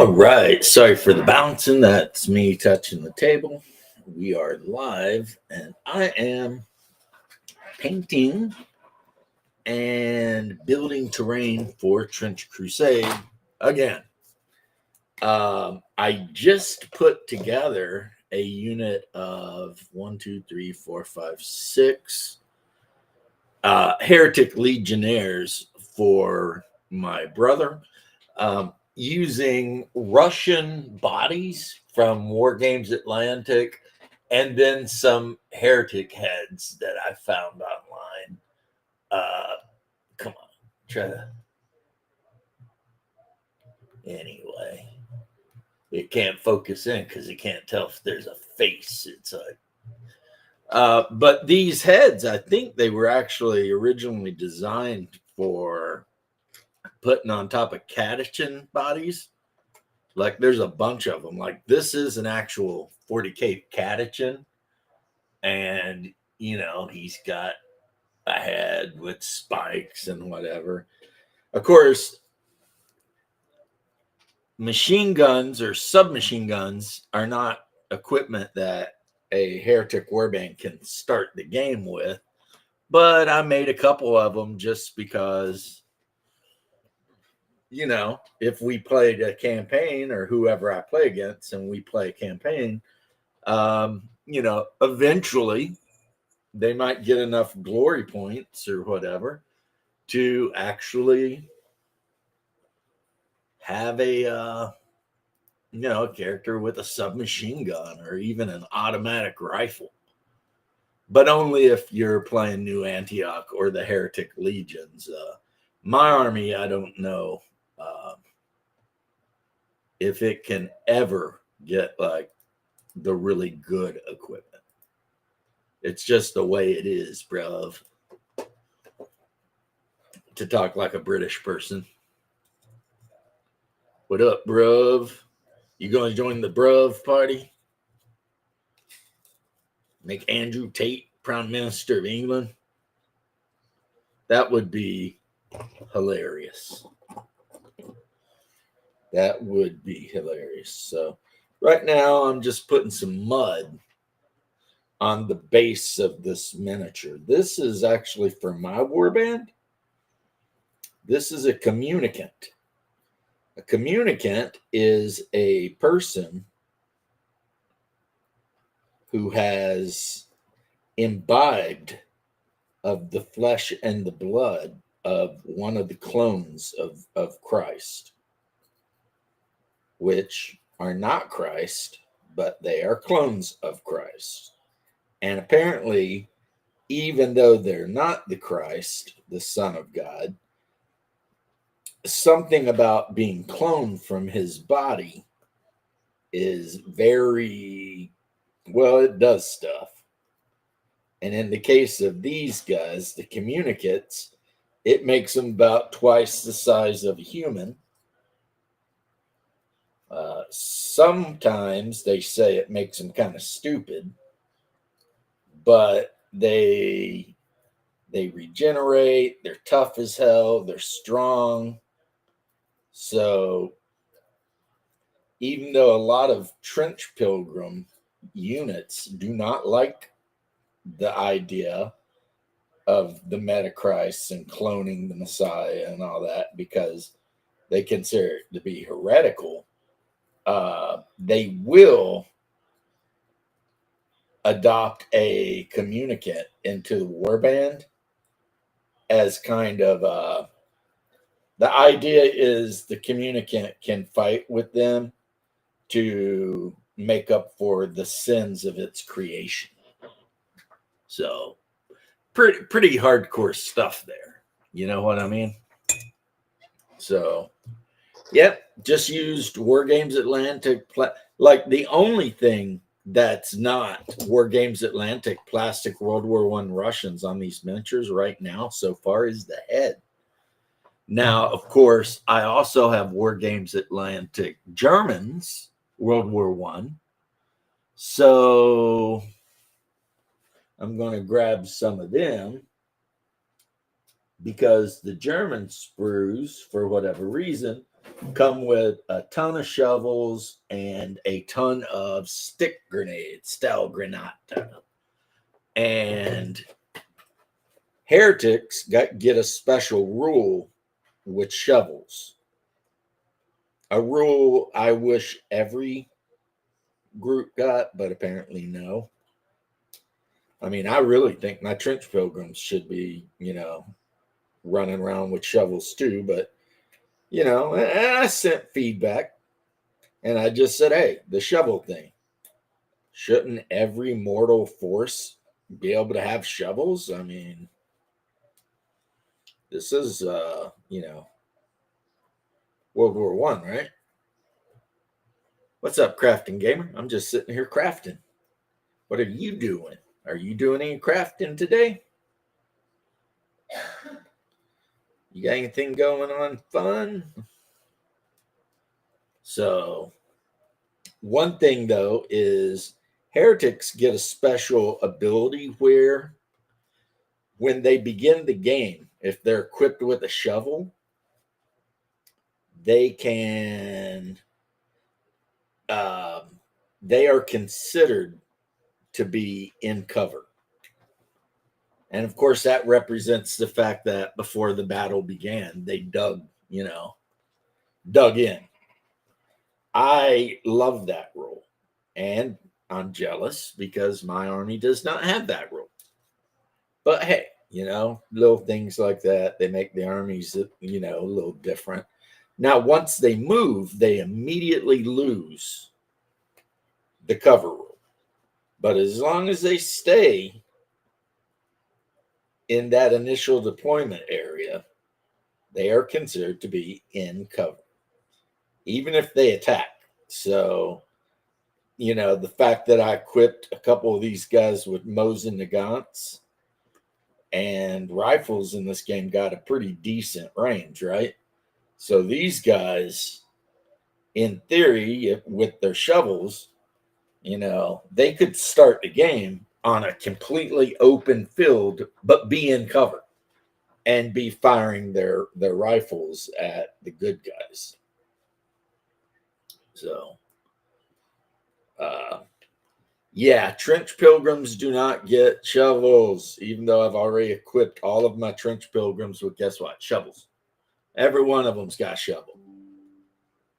All right. Sorry for the bouncing. That's me touching the table. We are live, and I am painting and building terrain for Trench Crusade again. I just put together a unit of 6 Heretic Legionnaires for my brother. Using Russian bodies from War Games Atlantic, and then some heretic heads that I found online. Come on, try to. Anyway, it can't focus in because you can't tell if there's a face inside. But these heads, I think they were actually originally designed for putting on top of catechin bodies. Like there's a bunch of them. Like this is an actual 40K catechin. And, he's got a head with spikes and whatever. Of course, machine guns or submachine guns are not equipment that a heretic warband can start the game with. But I made a couple of them just because, if we played a campaign or whoever I play against and we play a campaign, eventually they might get enough glory points or whatever to actually have a character with a submachine gun or even an automatic rifle. But only if you're playing New Antioch or the Heretic Legions. My army, I don't know if it can ever get like the really good equipment. It's just the way it is, bruv. To talk like a British person. What up, bruv? You gonna join the bruv party? Make Andrew Tate Prime Minister of England? That would be hilarious. That would be hilarious. So right now I'm just putting some mud on the base of this miniature. This is actually for my warband. This is a communicant. A communicant is a person who has imbibed of the flesh and the blood of one of the clones of Christ, which are not Christ, but they are clones of Christ. And apparently, even though they're not the Christ, the Son of God, something about being cloned from his body is very, well, it does stuff. And in the case of these guys, the communicates, it makes them about twice the size of a human. Sometimes they say it makes them kind of stupid, but they regenerate, they're tough as hell, they're strong. So even though a lot of Trench Pilgrim units do not like the idea of the Metachrists and cloning the Messiah and all that because they consider it to be heretical, they will adopt a communicant into the warband as kind of the idea is the communicant can fight with them to make up for the sins of its creation. So pretty hardcore stuff there. You know what I mean? So, yep, just used War Games Atlantic. Like the only thing that's not War Games Atlantic plastic World War I Russians on these miniatures right now so far is the head. Now, of course, I also have War Games Atlantic Germans, World War I. So I'm going to grab some of them because the German sprues, for whatever reason, come with a ton of shovels and a ton of stick grenades, style granata. And heretics get a special rule with shovels. A rule I wish every group got, but apparently no. I mean, I really think my trench pilgrims should be, running around with shovels too. But, and I sent feedback and I just said, hey, the shovel thing, shouldn't every mortal force be able to have shovels? I mean, this is, World War One, right? What's up, crafting gamer? I'm just sitting here crafting. What are you doing? Are you doing any crafting today? You got anything going on fun? So, one thing though is heretics get a special ability where when they begin the game, if they're equipped with a shovel, they can, they are considered to be in cover. And of course, that represents the fact that before the battle began, they dug in. I love that rule. And I'm jealous because my army does not have that rule. But hey, little things like that, they make the armies, a little different. Now, once they move, they immediately lose the cover rule. But as long as they stay in that initial deployment area, they are considered to be in cover, even if they attack. So, the fact that I equipped a couple of these guys with Mosin Nagants and rifles in this game got a pretty decent range, right? So these guys, in theory, with their shovels, they could start the game on a completely open field, but be in cover and be firing their rifles at the good guys. So, yeah, trench pilgrims do not get shovels, even though I've already equipped all of my trench pilgrims with, guess what? Shovels. Every one of them's got a shovel.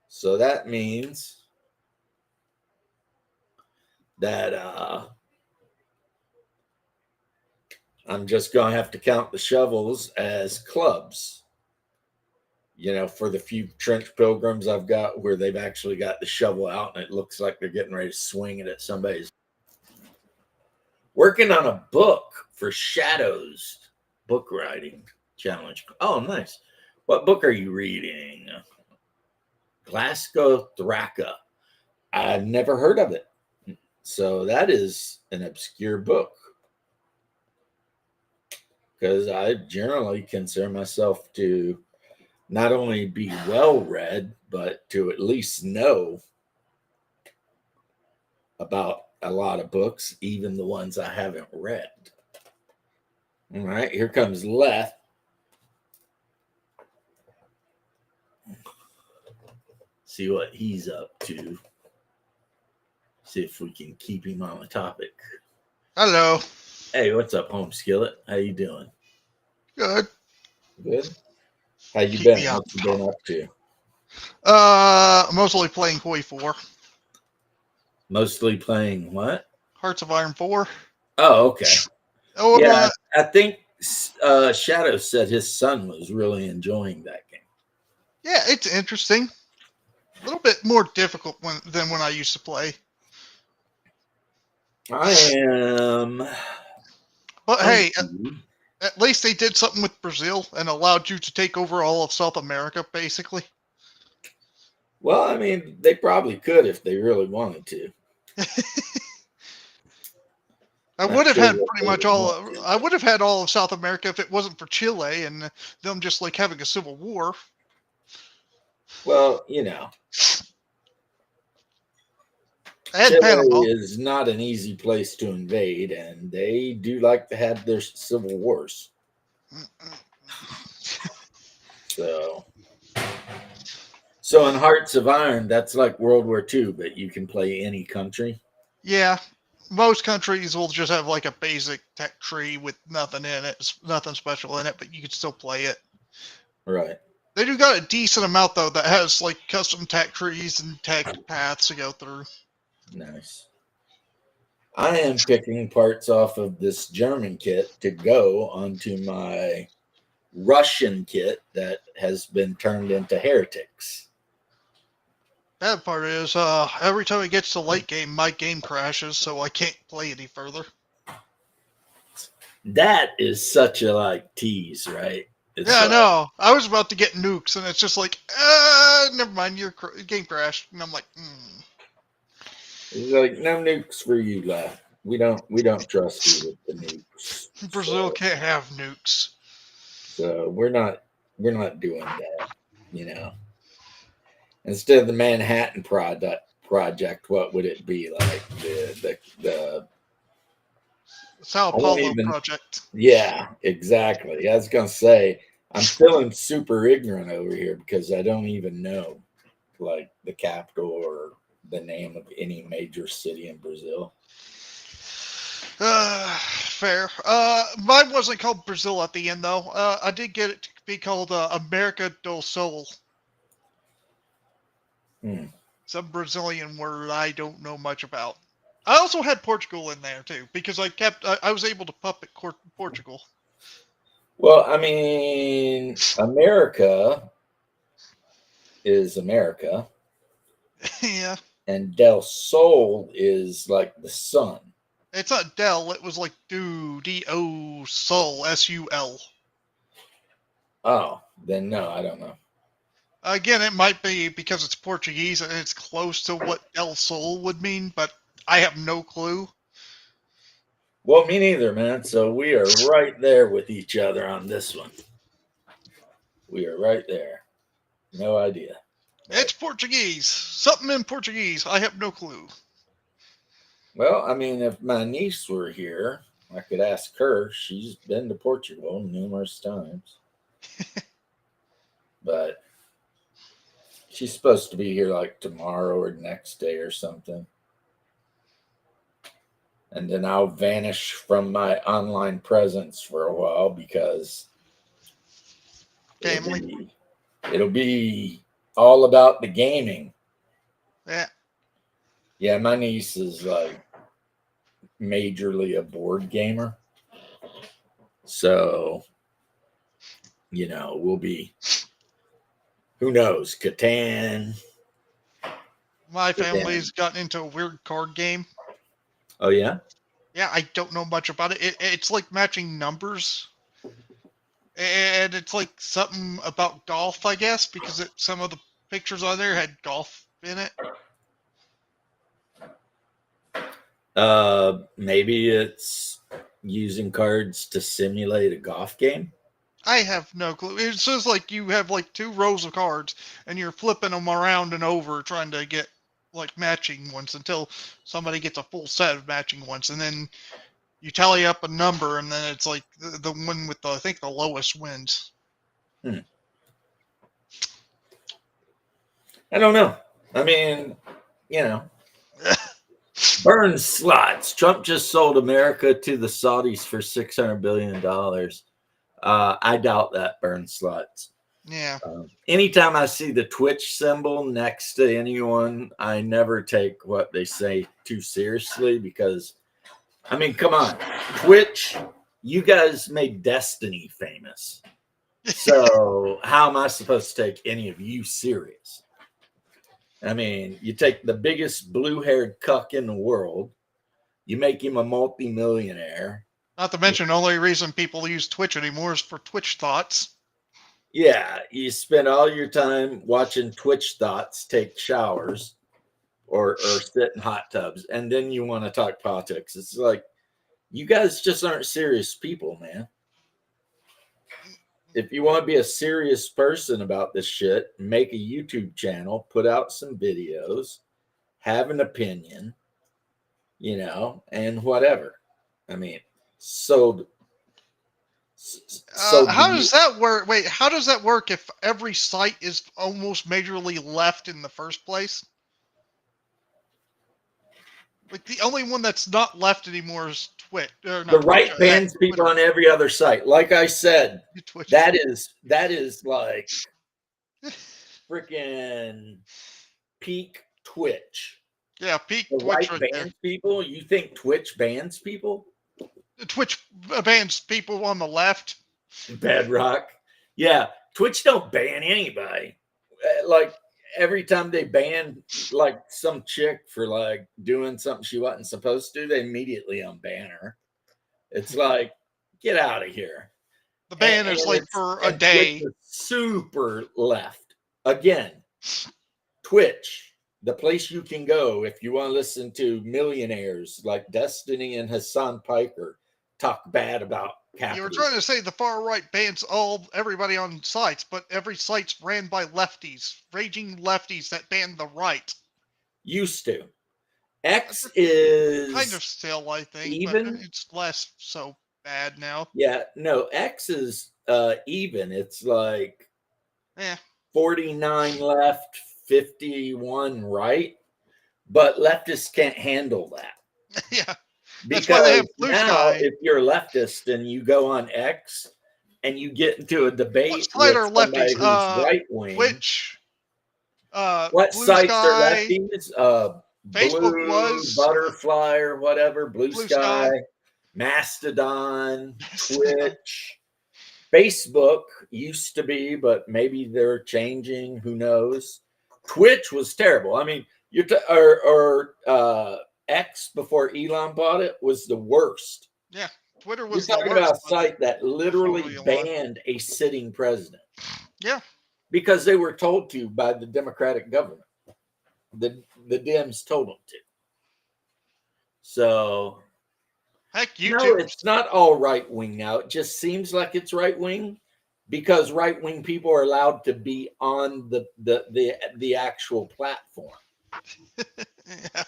So that means that I'm just going to have to count the shovels as clubs. For the few trench pilgrims I've got where they've actually got the shovel out and it looks like they're getting ready to swing it at somebody's. Working on a book for Shadows book writing challenge. Oh, nice. What book are you reading? Glasgow Thraka. I've never heard of it. So that is an obscure book. Because I generally consider myself to not only be well read, but to at least know about a lot of books, even the ones I haven't read. All right, here comes Leth. See what he's up to. See if we can keep him on the topic. Hello. Hey, what's up, Home Skillet? How you doing? Good. Good. How you Keep me been? on What you been up to? Mostly playing Koi 4. Mostly playing what? Hearts of Iron 4. Oh, okay. Oh, Yeah, I think Shadow said his son was really enjoying that game. yeah, it's interesting. A little bit more difficult than when I used to play. I am. But hey, at least they did something with Brazil and allowed you to take over all of South America, basically. Well, I mean, they probably could if they really wanted to. I Not would have sure had what pretty they much would want all. to. I would have had all of South America if it wasn't for Chile and them just like having a civil war. Well, And Chile Panama. is not an easy place to invade, and they do like to have their civil wars. So, So in Hearts of Iron, that's like World War II, but you can play any country. Yeah, most countries will just have like a basic tech tree with nothing in it, nothing special in it, but you can still play it. Right. They do got a decent amount though that has like custom tech trees and tech paths to go through. Nice. I am picking parts off of this German kit to go onto my Russian kit that has been turned into heretics. Bad part is, every time it gets to late game, my game crashes, so I can't play any further. That is such a like tease, right? It's Yeah, like, no, I was about to get nukes, and it's just like, never mind, your game crashed, and I'm like, it's like no nukes for you, lad. We don't trust you with the nukes. Brazil can't have nukes. So we're not doing that, you know. Instead of the Manhattan project, what would it be like? The Sao I won't Paulo even. project. Yeah, exactly. I was gonna say I'm feeling super ignorant over here because I don't even know like the capital or the name of any major city in Brazil. Fair. Mine wasn't called Brazil at the end though. I did get it to be called America do Sul. Hmm. Some Brazilian word I don't know much about. I also had Portugal in there too because I was able to puppet Portugal. Well, I mean, America is America, Yeah, and Del Sol is like the sun. it's not Del. It was like Do Sul Sul. Oh, then no, I don't know. Again, it might be because it's Portuguese and it's close to what El Sol would mean, but I have no clue. Well, me neither, man. So we are right there with each other on this one. We are right there. No idea. It's Like, Portuguese. Something in Portuguese. I have no clue. well, I mean, if my niece were here, I could ask her. She's been to Portugal numerous times, but she's supposed to be here like tomorrow or next day or something. And then I'll vanish from my online presence for a while because it'll Family. be it'll be all about the gaming. Yeah. Yeah, my niece is like majorly a board gamer. So, we'll be, who knows, Catan. My Catan. family's gotten into a weird card game. Oh, yeah? Yeah, I don't know much about it. It's like matching numbers. And it's like something about golf, I guess, because some of the pictures on there had golf in it. Maybe it's using cards to simulate a golf game. I have no clue. It's just like you have like two rows of cards and you're flipping them around and over trying to get like matching ones until somebody gets a full set of matching ones. And then you tally up a number and then it's like the one with I think the lowest wins. Hmm. I don't know. I mean, you know, burn slots. Trump just sold America to the Saudis for $600 billion. I doubt that burn slots. Yeah. Anytime I see the Twitch symbol next to anyone, I never take what they say too seriously because, I mean, come on. Twitch, you guys made Destiny famous. So, how am I supposed to take any of you serious? I mean, you take the biggest blue haired cuck in the world, you make him a multimillionaire. Not to mention, the only reason people use Twitch anymore is for Twitch thoughts. Yeah, you spend all your time watching Twitch thoughts take showers or sit in hot tubs, and then you want to talk politics. It's like you guys just aren't serious people, man. If you want to be a serious person about this shit, make a YouTube channel, put out some videos, have an opinion, and whatever. I mean, so So How does that work? Wait, how does that work if every site is almost majorly left in the first place? Like the only one that's not left anymore is Twitch, or the not Twitch, right bans people Twitter. on every other site. Like I said, Twitch. that is like freaking peak Twitch. Yeah, peak The Twitch right right there. bans people. You think Twitch bans people? Twitch bans people on the left. Bedrock. Yeah, Twitch don't ban anybody. Like every time they ban like some chick for like doing something she wasn't supposed to, they immediately unban her. It's like, get out of here. The ban is like for a day. Twitch is super left. Again, Twitch, the place you can go if you want to listen to millionaires like Destiny and Hassan Piker talk bad about capitalism. You were trying to say the far right bans everybody on sites, but every site's ran by lefties, raging lefties that ban the right. Used to. X is kind of still, I think, even. but it's less so bad now. Yeah, no, X is even. It's like 49 left, 51 right. But leftists can't handle that. Yeah. Because that's why they have Blue now, Sky. if you're a leftist and you go on X and you get into a debate what with somebody who's right wing, Twitch, what Blue sites Sky, are lefties? Facebook Blue was Butterfly or whatever, Blue Sky, Sky. Mastodon, Twitch, Facebook used to be, but maybe they're changing. Who knows? Twitch was terrible. I mean, X before Elon bought it was the worst. Yeah, Twitter was You're the talking worst. about a site that literally banned a sitting president. Yeah. Because they were told to by the Democratic government. The Dems told them to. So, heck, YouTube. No, it's not all right wing now. It just seems like it's right wing because right wing people are allowed to be on the actual platform. Yeah.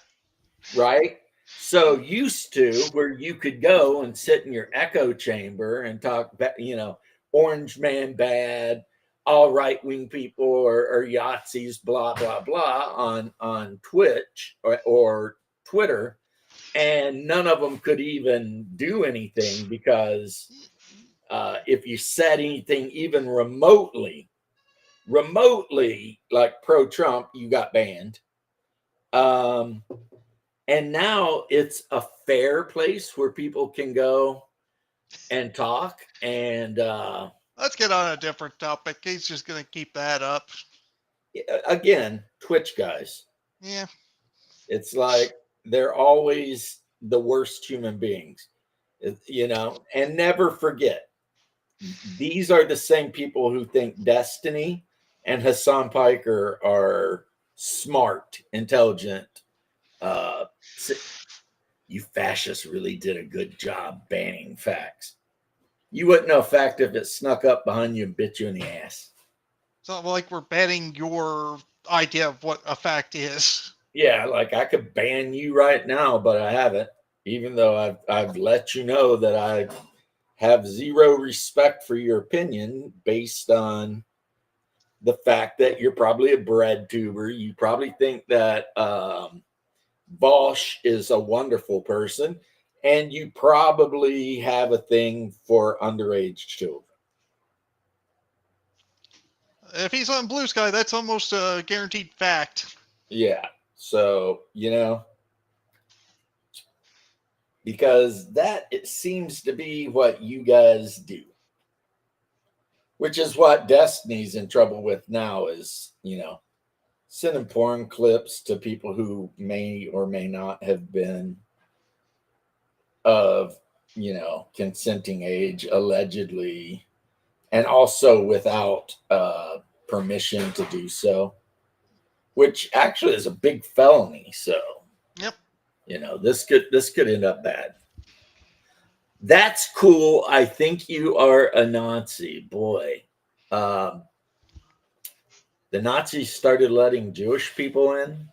Right? So used to where you could go and sit in your echo chamber and talk, orange man bad, all right wing people or Yahtzees, blah blah blah on Twitch or Twitter, and none of them could even do anything because if you said anything even remotely like pro Trump, you got banned. And now it's a fair place where people can go and talk. And let's get on a different topic. He's just going to keep that up. Again, Twitch guys. Yeah. It's like they're always the worst human beings, and never forget, these are the same people who think Destiny and Hassan Piker are smart, intelligent, you fascists really did a good job banning facts. You wouldn't know a fact if it snuck up behind you and bit you in the ass. It's not like we're banning your idea of what a fact is. Yeah, like I could ban you right now, but I haven't, even though I've let you know that I have zero respect for your opinion based on the fact that you're probably a bread tuber. You probably think that Bosch is a wonderful person, and you probably have a thing for underage children. If he's on Blue Sky, that's almost a guaranteed fact. Yeah. So, because that it seems to be what you guys do, which is what Destiny's in trouble with now is, sending porn clips to people who may or may not have been of, consenting age, allegedly, and also without permission to do so, which actually is a big felony. So, yep, this could end up bad. That's cool. I think you are a Nazi, boy. The Nazis started letting Jewish people in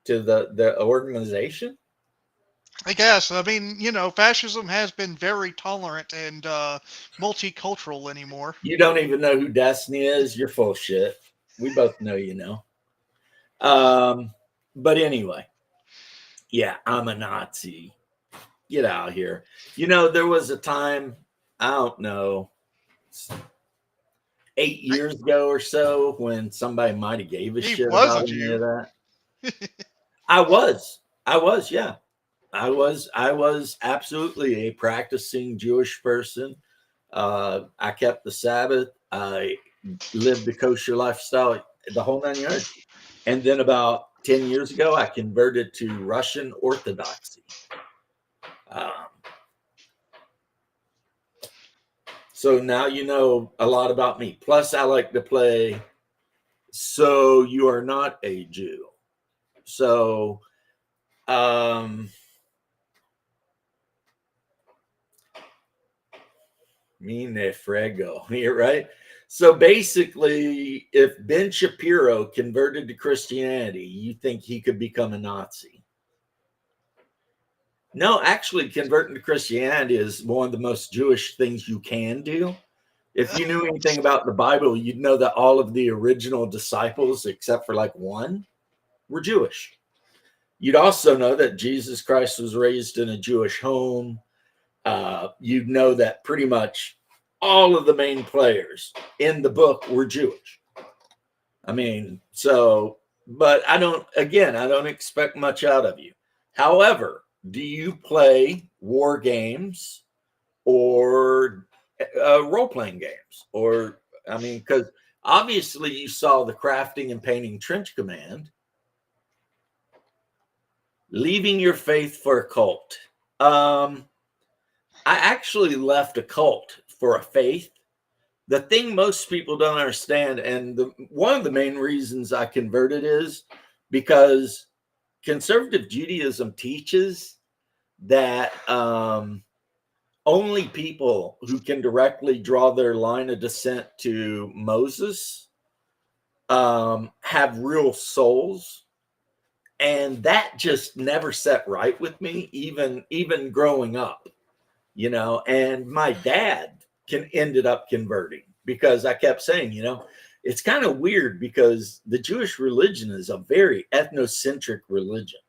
to the organization. I guess. I mean, fascism has been very tolerant and multicultural anymore. You don't even know who Destiny is. You're full of shit. We both know you know. Um, but anyway, yeah, I'm a Nazi. Get out of here. There was a time, I don't know, 8 years ago or so when somebody might have gave a He shit about wasn't any of you. that. I was, yeah. I was absolutely a practicing Jewish person. I kept the Sabbath. I lived the kosher lifestyle, the whole 9 yards. And then about 10 years ago, I converted to Russian Orthodoxy. Um, so now you know a lot about me. Plus, I like to play. So you are not a Jew. So, me frego, you're right. So basically, if Ben Shapiro converted to Christianity, you think he could become a Nazi? No, actually, converting to Christianity is one of the most Jewish things you can do. If you knew anything about the Bible, you'd know that all of the original disciples, except for like one, were Jewish. You'd also know that Jesus Christ was raised in a Jewish home. You'd know that pretty much all of the main players in the book were Jewish. I mean, but I don't expect much out of you. However, do you play war games or role playing games? Because obviously you saw the crafting and painting Trench Command, leaving your faith for a cult. I actually left a cult for a faith. The thing most people don't understand, and one of the main reasons I converted is because conservative Judaism teaches that only people who can directly draw their line of descent to Moses have real souls, and that just never set right with me, even growing up. And my dad ended up converting because I kept saying, it's kind of weird because the Jewish religion is a very ethnocentric religion.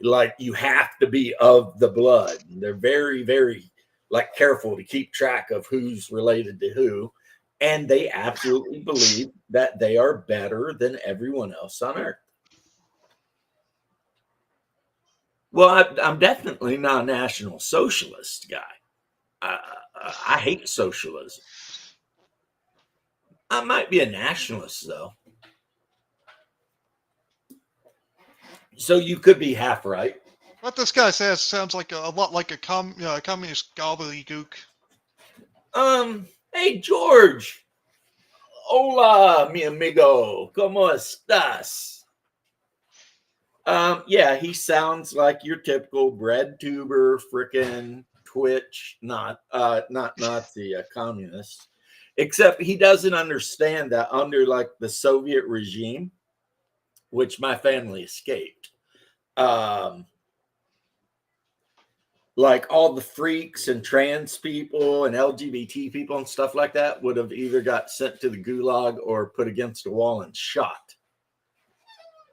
Like you have to be of the blood. They're very, very like careful to keep track of who's related to who. And they absolutely believe that they are better than everyone else on earth. Well, I'm definitely not a national socialist guy. I hate socialism. I might be a nationalist though. So you could be half right. What this guy says sounds like a lot like a communist gobbledygook. Hey George. Hola, mi amigo. ¿Cómo estás? Yeah, he sounds like your typical bread tuber, frickin' Twitch, not Nazi, a communist. Except he doesn't understand that under like the Soviet regime, which my family escaped, um, like all the freaks and trans people and LGBT people and stuff like that would have either got sent to the gulag or put against a wall and shot.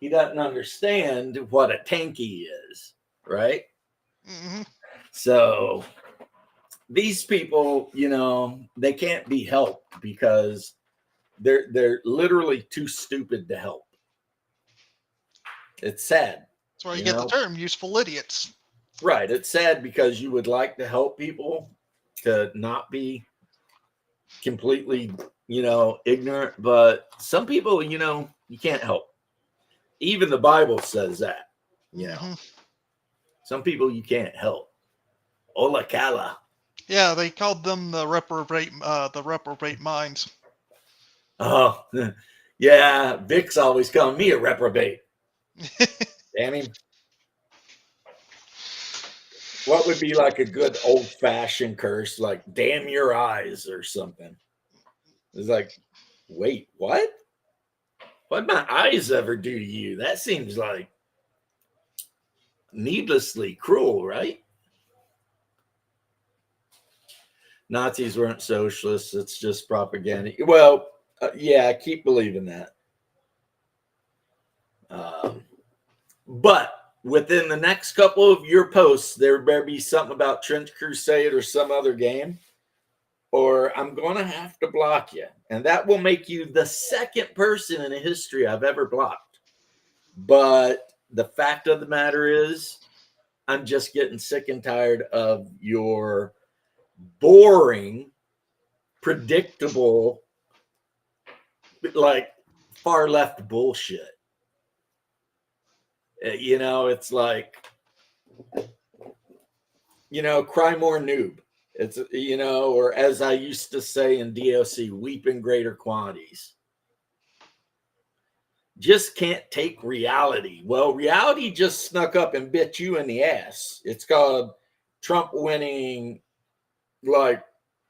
He doesn't understand what a tanky is, right? Mm-hmm. So these people, they can't be helped because they're literally too stupid to help. It's sad. That's why you get the term useful idiots. Right. It's sad because you would like to help people to not be completely, ignorant, but some people, you can't help. Even the Bible says that, Mm-hmm. some people you can't help. Ola Kala. Yeah, they called them the reprobate minds. Oh, yeah. Vic's always calling me a reprobate. Damn him. What would be like a good old fashioned curse, like damn your eyes or something? It's like, wait, what? What'd my eyes ever do to you? That seems like needlessly cruel, right? Nazis weren't socialists. It's just propaganda. Well, yeah, I keep believing that. But within the next couple of your posts, there better be something about Trench Crusade or some other game, or I'm going to have to block you. And that will make you the second person in history I've ever blocked. But the fact of the matter is, I'm just getting sick and tired of your boring, predictable, like far left bullshit. It's like, cry more noob. It's, or as I used to say in DOC, weep in greater quantities. Just can't take reality. Well, reality just snuck up and bit you in the ass. It's called Trump winning, like,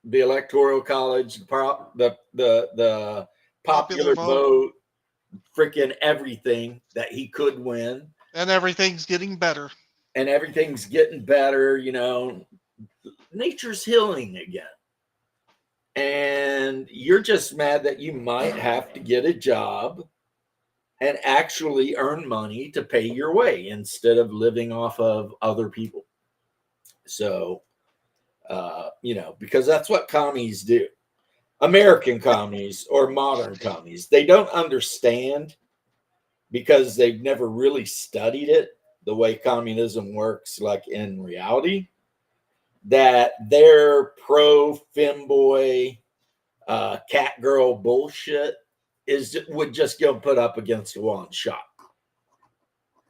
the electoral college, the popular vote, freaking everything that he could win. And everything's getting better. And everything's getting better, nature's healing again. And you're just mad that you might have to get a job and actually earn money to pay your way instead of living off of other people. So, because that's what commies do. American commies or modern commies, they don't understand because they've never really studied it the way communism works, like in reality, that their pro femboy cat girl bullshit would just go put up against the wall and shot.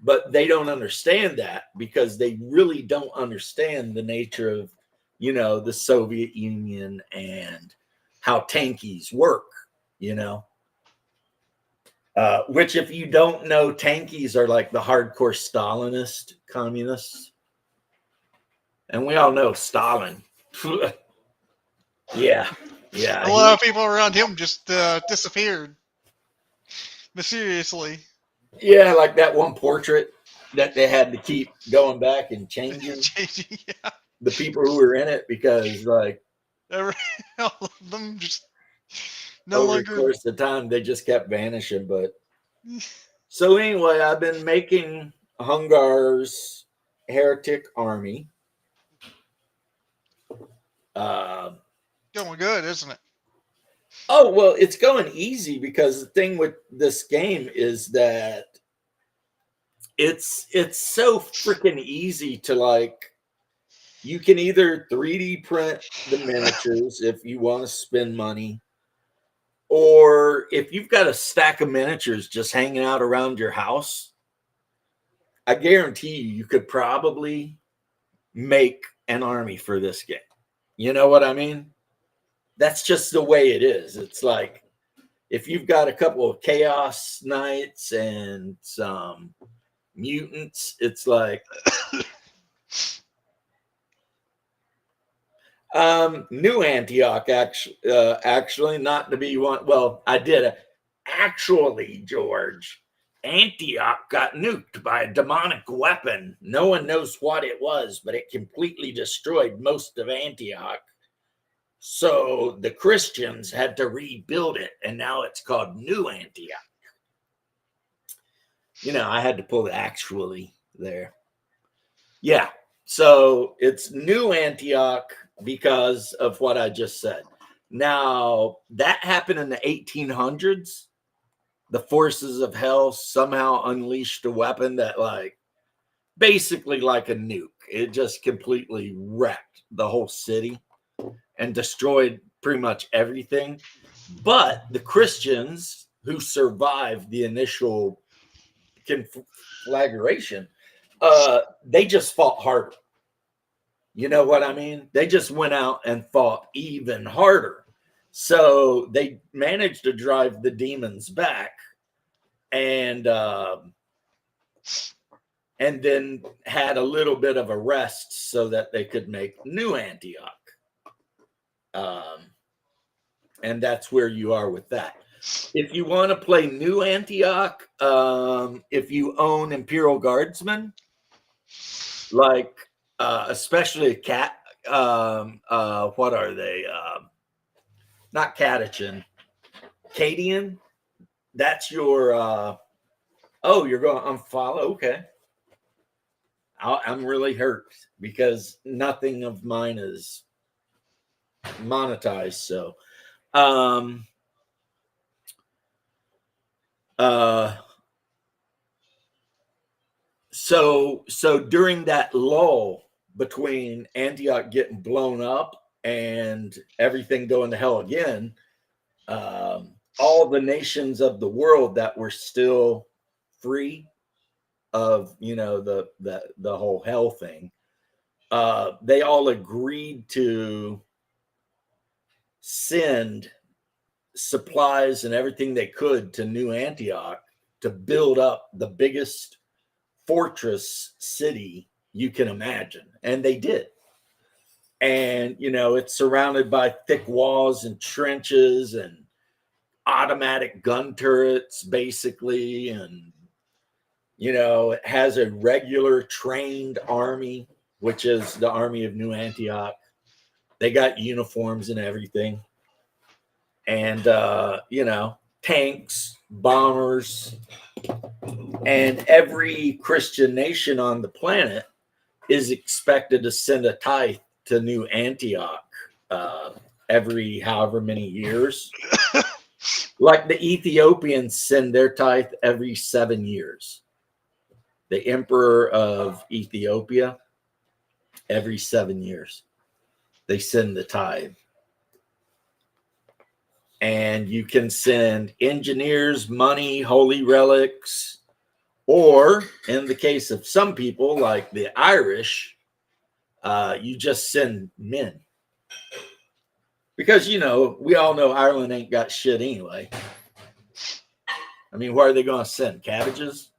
But they don't understand that because they really don't understand the nature of, the Soviet Union and how tankies work, which, if you don't know, tankies are like the hardcore Stalinist communists. And we all know Stalin. Yeah. A lot of people around him just disappeared mysteriously. Yeah, like that one portrait that they had to keep going back and changing Yeah. the people who were in it because, like, all of them just no over longer. the course of time, they just kept vanishing. But so anyway, I've been making Hungar's heretic army. Going good, isn't it? Oh, well, it's going easy because the thing with this game is that it's so freaking easy to, like, you can either 3D print the miniatures if you want to spend money, or if you've got a stack of miniatures just hanging out around your house, I guarantee you could probably make an army for this game. You know what I mean? That's just the way it is. It's like, if you've got a couple of Chaos Knights and some mutants, it's like New Antioch, actually, not to be one. Well, I did actually, George. Antioch got nuked by a demonic weapon. No one knows what it was, but it completely destroyed most of Antioch. So the Christians had to rebuild it, and now it's called New Antioch. I had to pull the actually there. Yeah. So it's New Antioch because of what I just said. Now, that happened in the 1800s. The forces of hell somehow unleashed a weapon that, like, basically like a nuke. It just completely wrecked the whole city and destroyed pretty much everything. But the Christians who survived the initial conflagration, they just fought harder. You know what I mean? They just went out and fought even harder. So they managed to drive the demons back, and then had a little bit of a rest so that they could make New Antioch. And that's where you are with that. If you want to play New Antioch, if you own Imperial Guardsmen, like especially cat. What are they? Not catechin, Cadian. That's your. Oh, you're going to unfollow. Okay, I'm really hurt because nothing of mine is monetized. So, um, uh, so during that lull between Antioch getting blown up and everything going to hell again, all the nations of the world that were still free of the whole hell thing, they all agreed to send supplies and everything they could to New Antioch to build up the biggest fortress city you can imagine. And they did. And, it's surrounded by thick walls and trenches and automatic gun turrets, basically. And, it has a regular trained army, which is the army of New Antioch. They got uniforms and everything. And, tanks, bombers, and every Christian nation on the planet is expected to send a tithe to New Antioch every however many years. Like the Ethiopians send their tithe every 7 years. The emperor of Ethiopia, every 7 years, they send the tithe. And you can send engineers, money, holy relics, or in the case of some people, like the Irish, you just send men. Because, we all know Ireland ain't got shit anyway. I mean, where are they going to send? Cabbages?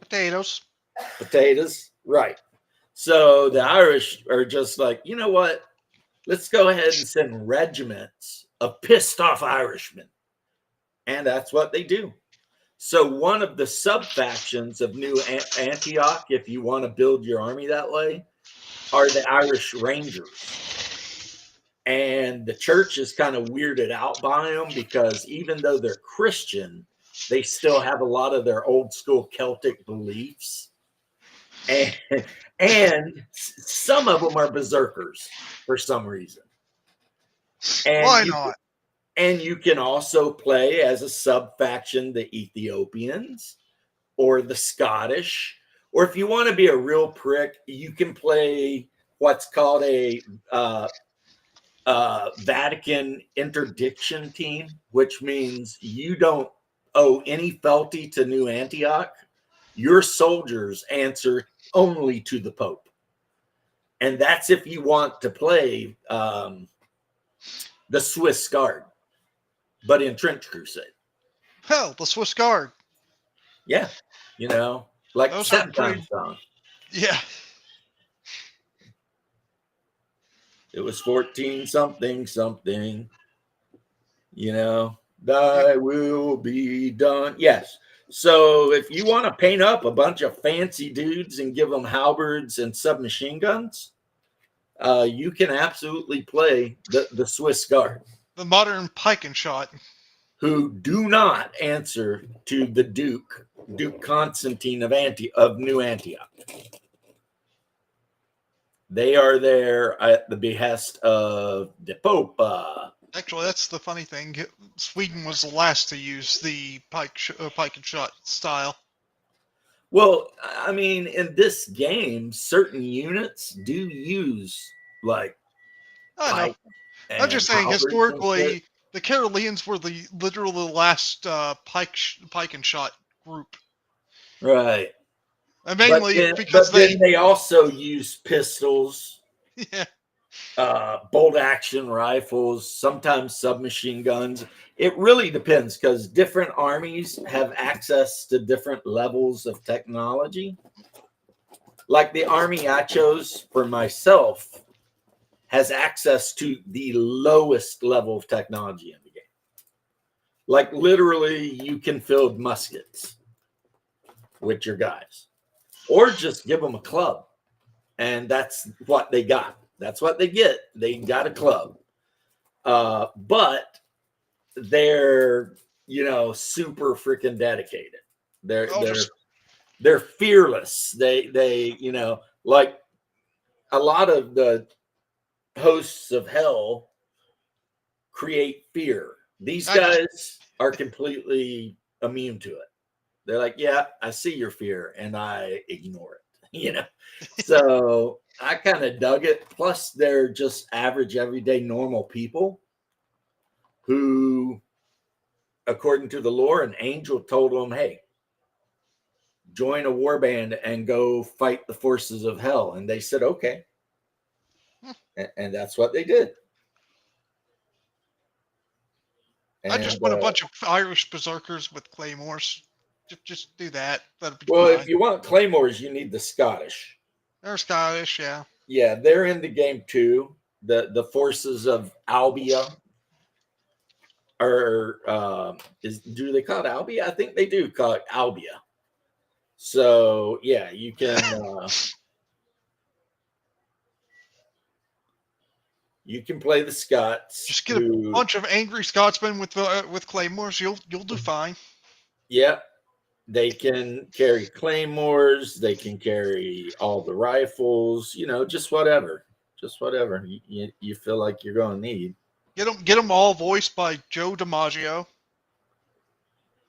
Potatoes? Right. So the Irish are just like, you know what? Let's go ahead and send regiments of pissed off Irishmen. And that's what they do. So one of the sub-factions of New Antioch, if you want to build your army that way, are the Irish Rangers. And the church is kind of weirded out by them because even though they're Christian, they still have a lot of their old school Celtic beliefs. And some of them are berserkers for some reason. And why not? And you can also play as a sub-faction the Ethiopians or the Scottish. Or if you want to be a real prick, you can play what's called a Vatican interdiction team, which means you don't owe any fealty to New Antioch. Your soldiers answer only to the Pope. And that's if you want to play the Swiss Guard, but in Trench Crusade. Hell, the Swiss Guard. Yeah. Like Those are Seven pretty. Times Song. Yeah. It was 14 something. Thy will be done. Yes. So if you want to paint up a bunch of fancy dudes and give them halberds and submachine guns, you can absolutely play the Swiss Guard. The modern pike and shot. Who do not answer to the Duke Constantine of New Antioch. They are there at the behest of the Pope. Actually, that's the funny thing. Sweden was the last to use the pike and shot style. Well, I mean, in this game, certain units do use like pike. I'm just saying, historically, the Caroleans were literally the last pike and shot group. Right. And mainly because they also use pistols. Yeah. Bolt action rifles, sometimes submachine guns. It really depends because different armies have access to different levels of technology. Like the army I chose for myself has access to the lowest level of technology in the game. Like literally, you can field muskets with your guys. or just give them a club. And that's what they got. That's what they get. They got a club. But they're, super freaking dedicated. They're I'll they're just they're fearless. They like a lot of the hosts of hell create fear. These I just guys are completely immune to it. They're like, yeah, I see your fear and I ignore it. So I kind of dug it. Plus, they're just average, everyday, normal people who, according to the lore, an angel told them, hey, join a warband and go fight the forces of hell. And they said, okay. And that's what they did. I just And want a bunch of Irish berserkers with claymores. Just do that. That'd be well, if fine. you want claymores, you need the Scottish. They're Scottish, yeah. Yeah, they're in the game too. The forces of Albia are do they call it Albia? I think they do call it Albia. So yeah, you can play the Scots Just get a who, bunch of angry Scotsmen with claymores. You'll do fine. yeah, they can carry claymores, they can carry all the rifles, just whatever, you feel like you're going to need. Get them all voiced by Joe DiMaggio.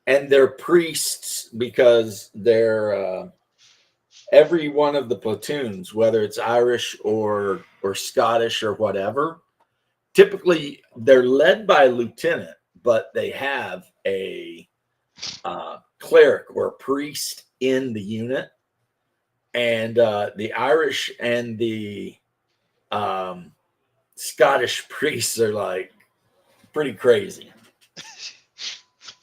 And they're priests because they're every one of the platoons, whether it's Irish or Scottish or whatever, typically they're led by a lieutenant, but they have a cleric or a priest in the unit. And the Irish and the Scottish priests are like pretty crazy.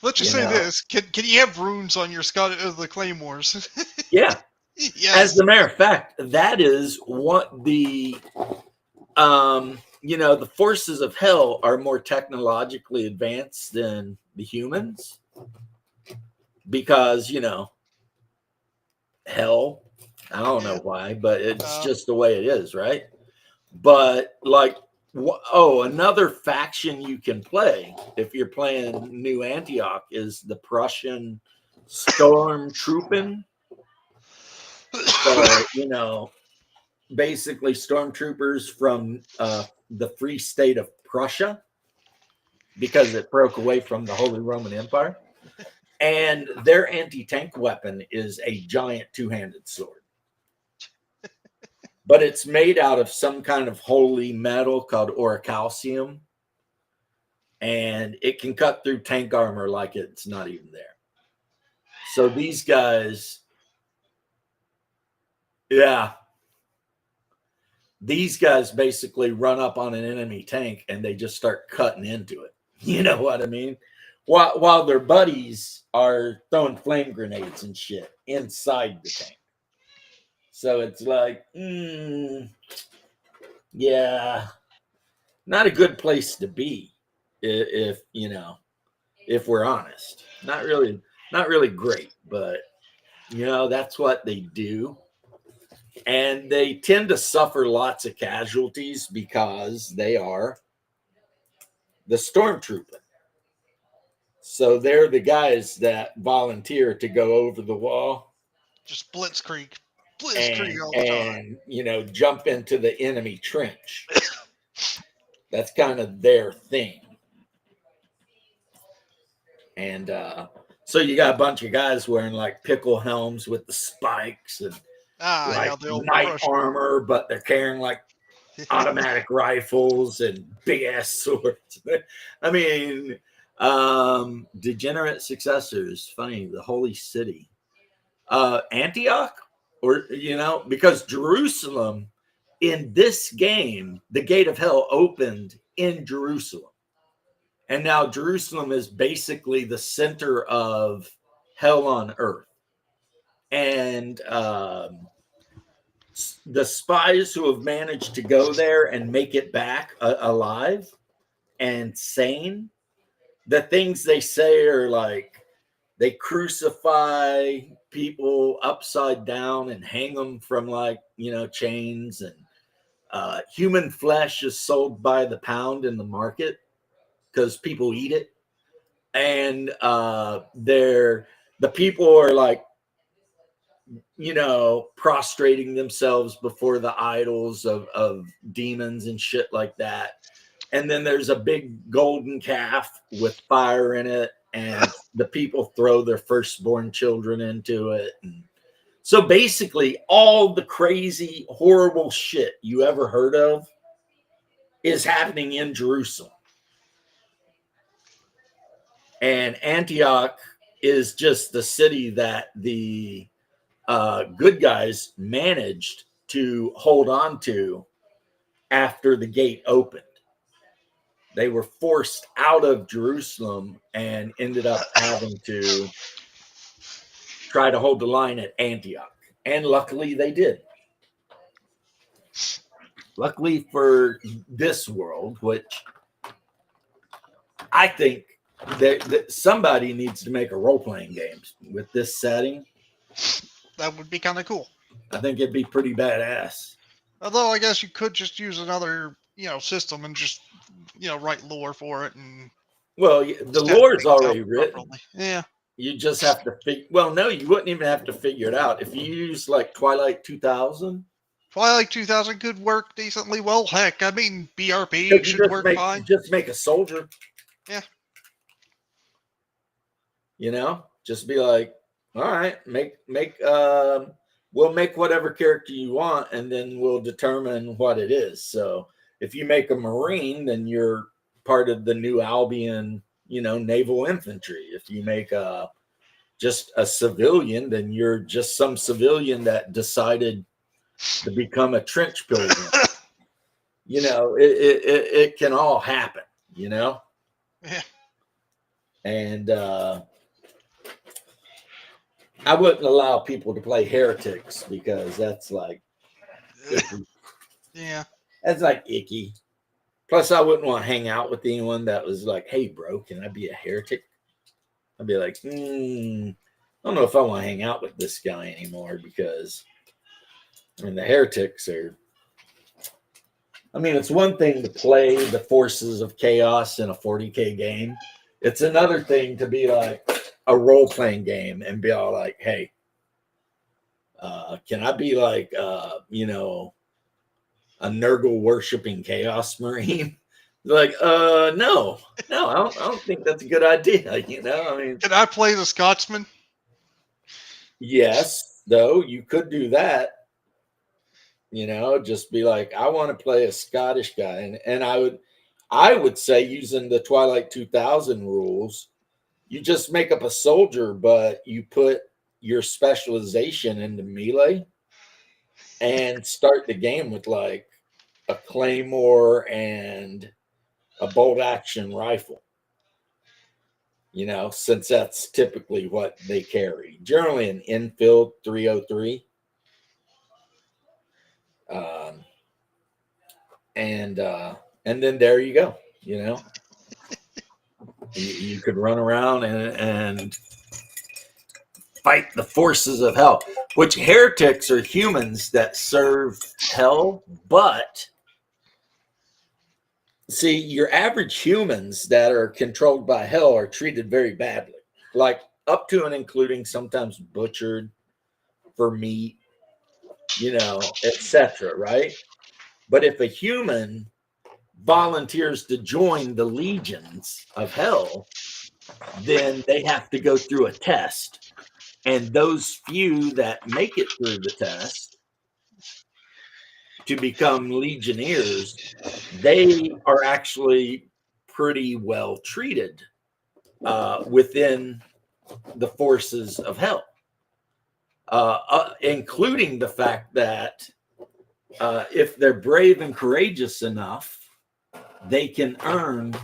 Let's just say this: can you have runes on your the claymores? Yeah. Yes. As a matter of fact, that is what the the forces of hell are more technologically advanced than the humans because hell, I don't know why, but it's just the way it is, right? But like, another faction you can play if you're playing New Antioch is the Prussian Stormtroopen. So basically stormtroopers from the Free State of Prussia because it broke away from the Holy Roman Empire. And their anti-tank weapon is a giant two-handed sword. But it's made out of some kind of holy metal called orichalcum. And it can cut through tank armor like it's not even there. So these guys, yeah, these guys basically run up on an enemy tank and they just start cutting into it. You know what I mean? While their buddies are throwing flame grenades and shit inside the tank. So it's like, yeah, not a good place to be if we're honest. Not really great, but that's what they do. And they tend to suffer lots of casualties because they are the stormtrooper. So they're the guys that volunteer to go over the wall. Just blitzkrieg and all the time. and jump into the enemy trench. That's kind of their thing. And so you got a bunch of guys wearing like pickle helms with the spikes and like knight armor, but they're carrying like automatic rifles and big ass swords. I mean, degenerate successors. Funny, the holy city, Antioch, or because Jerusalem in this game, the gate of hell opened in Jerusalem, and now Jerusalem is basically the center of hell on earth, and the spies who have managed to go there and make it back alive and sane, the things they say are like they crucify people upside down and hang them from like, chains, and human flesh is sold by the pound in the market because people eat it. And the people are like, prostrating themselves before the idols of demons and shit like that. And then there's a big golden calf with fire in it, and the people throw their firstborn children into it. And so basically, all the crazy, horrible shit you ever heard of is happening in Jerusalem. And Antioch is just the city that the good guys managed to hold on to after the gate opened. They were forced out of Jerusalem and ended up having to try to hold the line at Antioch. And luckily they did. Luckily for this world, which I think that somebody needs to make a role-playing game with this setting. That would be kind of cool. I think it'd be pretty badass. Although I guess you could just use another, system and just, write lore for it and. Well, the lore is already written. Yeah. You just have to figure. Well, no, you wouldn't even have to figure it out if you use like Twilight 2000. Twilight 2000 could work decently well. Heck, I mean, BRP should work fine. Just make a soldier. Yeah. Just be like, all right, we'll make whatever character you want, and then we'll determine what it is. So if you make a Marine, then you're part of the New Albion, naval infantry. If you make just a civilian, then you're just some civilian that decided to become a trench pilgrim. It can all happen, Yeah. And I wouldn't allow people to play heretics because that's like icky. Yeah. That's like icky. Plus, I wouldn't want to hang out with anyone that was like, "Hey, bro, can I be a heretic?" I'd be like, I don't know if I want to hang out with this guy anymore because, the heretics are. It's one thing to play the forces of chaos in a 40K game. It's another thing to be like a role-playing game and be all like, "Hey, can I be like, a Nurgle worshipping Chaos Marine?" Like, no, I don't think that's a good idea. Can I play the Scotsman? Yes, though you could do that. Just be like, I want to play a Scottish guy, and I would say using the Twilight 2000 rules, you just make up a soldier, but you put your specialization into melee and start the game with like a claymore and a bolt action rifle. Since that's typically what they carry. Generally an Enfield 303. And then there you go. You could run around and fight the forces of hell, which heretics are humans that serve hell. But see, your average humans that are controlled by hell are treated very badly, like up to and including sometimes butchered for meat, etc. Right? But if a human volunteers to join the legions of hell, then they have to go through a test. And those few that make it through the test to become legionnaires, they are actually pretty well treated within the forces of hell, including the fact that if they're brave and courageous enough, they can earn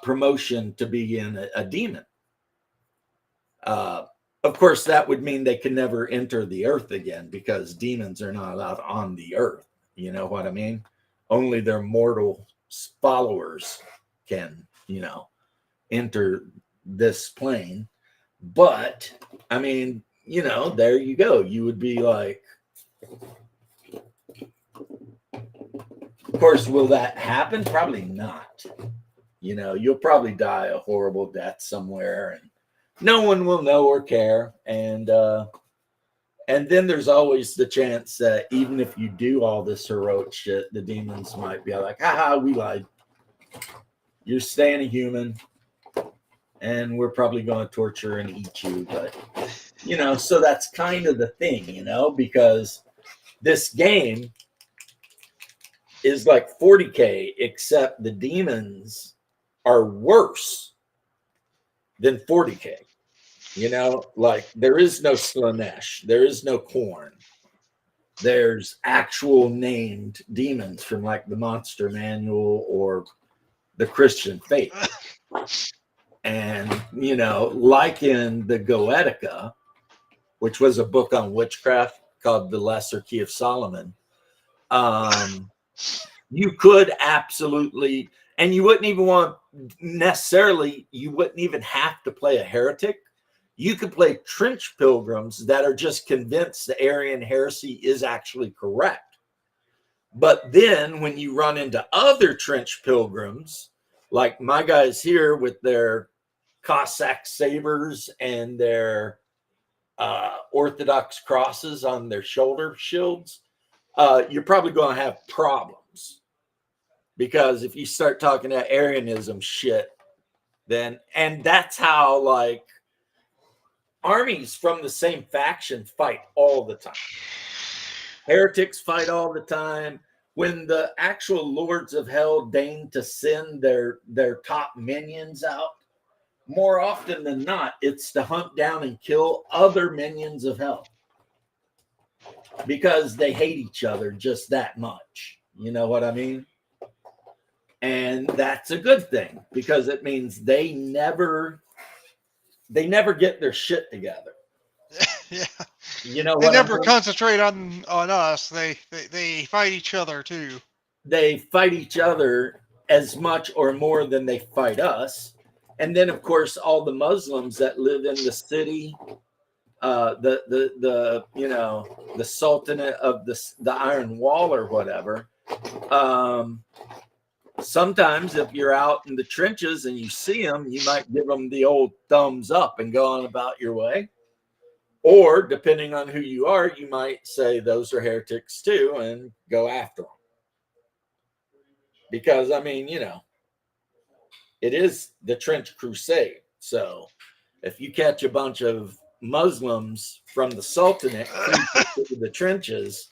promotion to be in a demon. Of course, that would mean they can never enter the earth again because demons are not allowed on the earth. You know what I mean? Only their mortal followers can, enter this plane. But I mean, you know, there you go. You would be like, of course, will that happen? Probably not. You know, you'll probably die a horrible death somewhere, and no one will know or care. And then there's always the chance that even if you do all this heroic shit, the demons might be like, haha, we lied. You're staying a human, and we're probably going to torture and eat you. But, you know, so that's kind of the thing, you know, because this game is like 40K, except the demons are worse than 40K. You know, like there is no Slanesh, there is no Corn. There's actual named demons from like the Monster Manual or the Christian Faith. And, you know, like in the Goetica, which was a book on witchcraft called The Lesser Key of Solomon, you could absolutely, and you wouldn't even want necessarily, you wouldn't even have to play a heretic. You could play trench pilgrims that are just convinced the Arian heresy is actually correct. But then when you run into other trench pilgrims, like my guys here with their Cossack sabers and their Orthodox crosses on their shoulder shields, you're probably going to have problems. Because if you start talking that Arianism shit, then, and that's how like armies from the same faction fight all the time. Heretics fight all the time. When the actual lords of hell deign to send their top minions out, more often than not, it's to hunt down and kill other minions of hell because they hate each other just that much. You know what I mean? And that's a good thing because it means they never get their shit together. Yeah. You know They what never I mean? concentrate on us. They fight each other too. They fight each other as much or more than they fight us. And then, of course, all the Muslims that live in the city, the you know, the Sultanate of the Iron Wall or whatever. Sometimes, if you're out in the trenches and you see them, you might give them the old thumbs up and go on about your way. Or, depending on who you are, you might say those are heretics too and go after them. Because, I mean, you know, it is the Trench Crusade. So if you catch a bunch of Muslims from the Sultanate into the trenches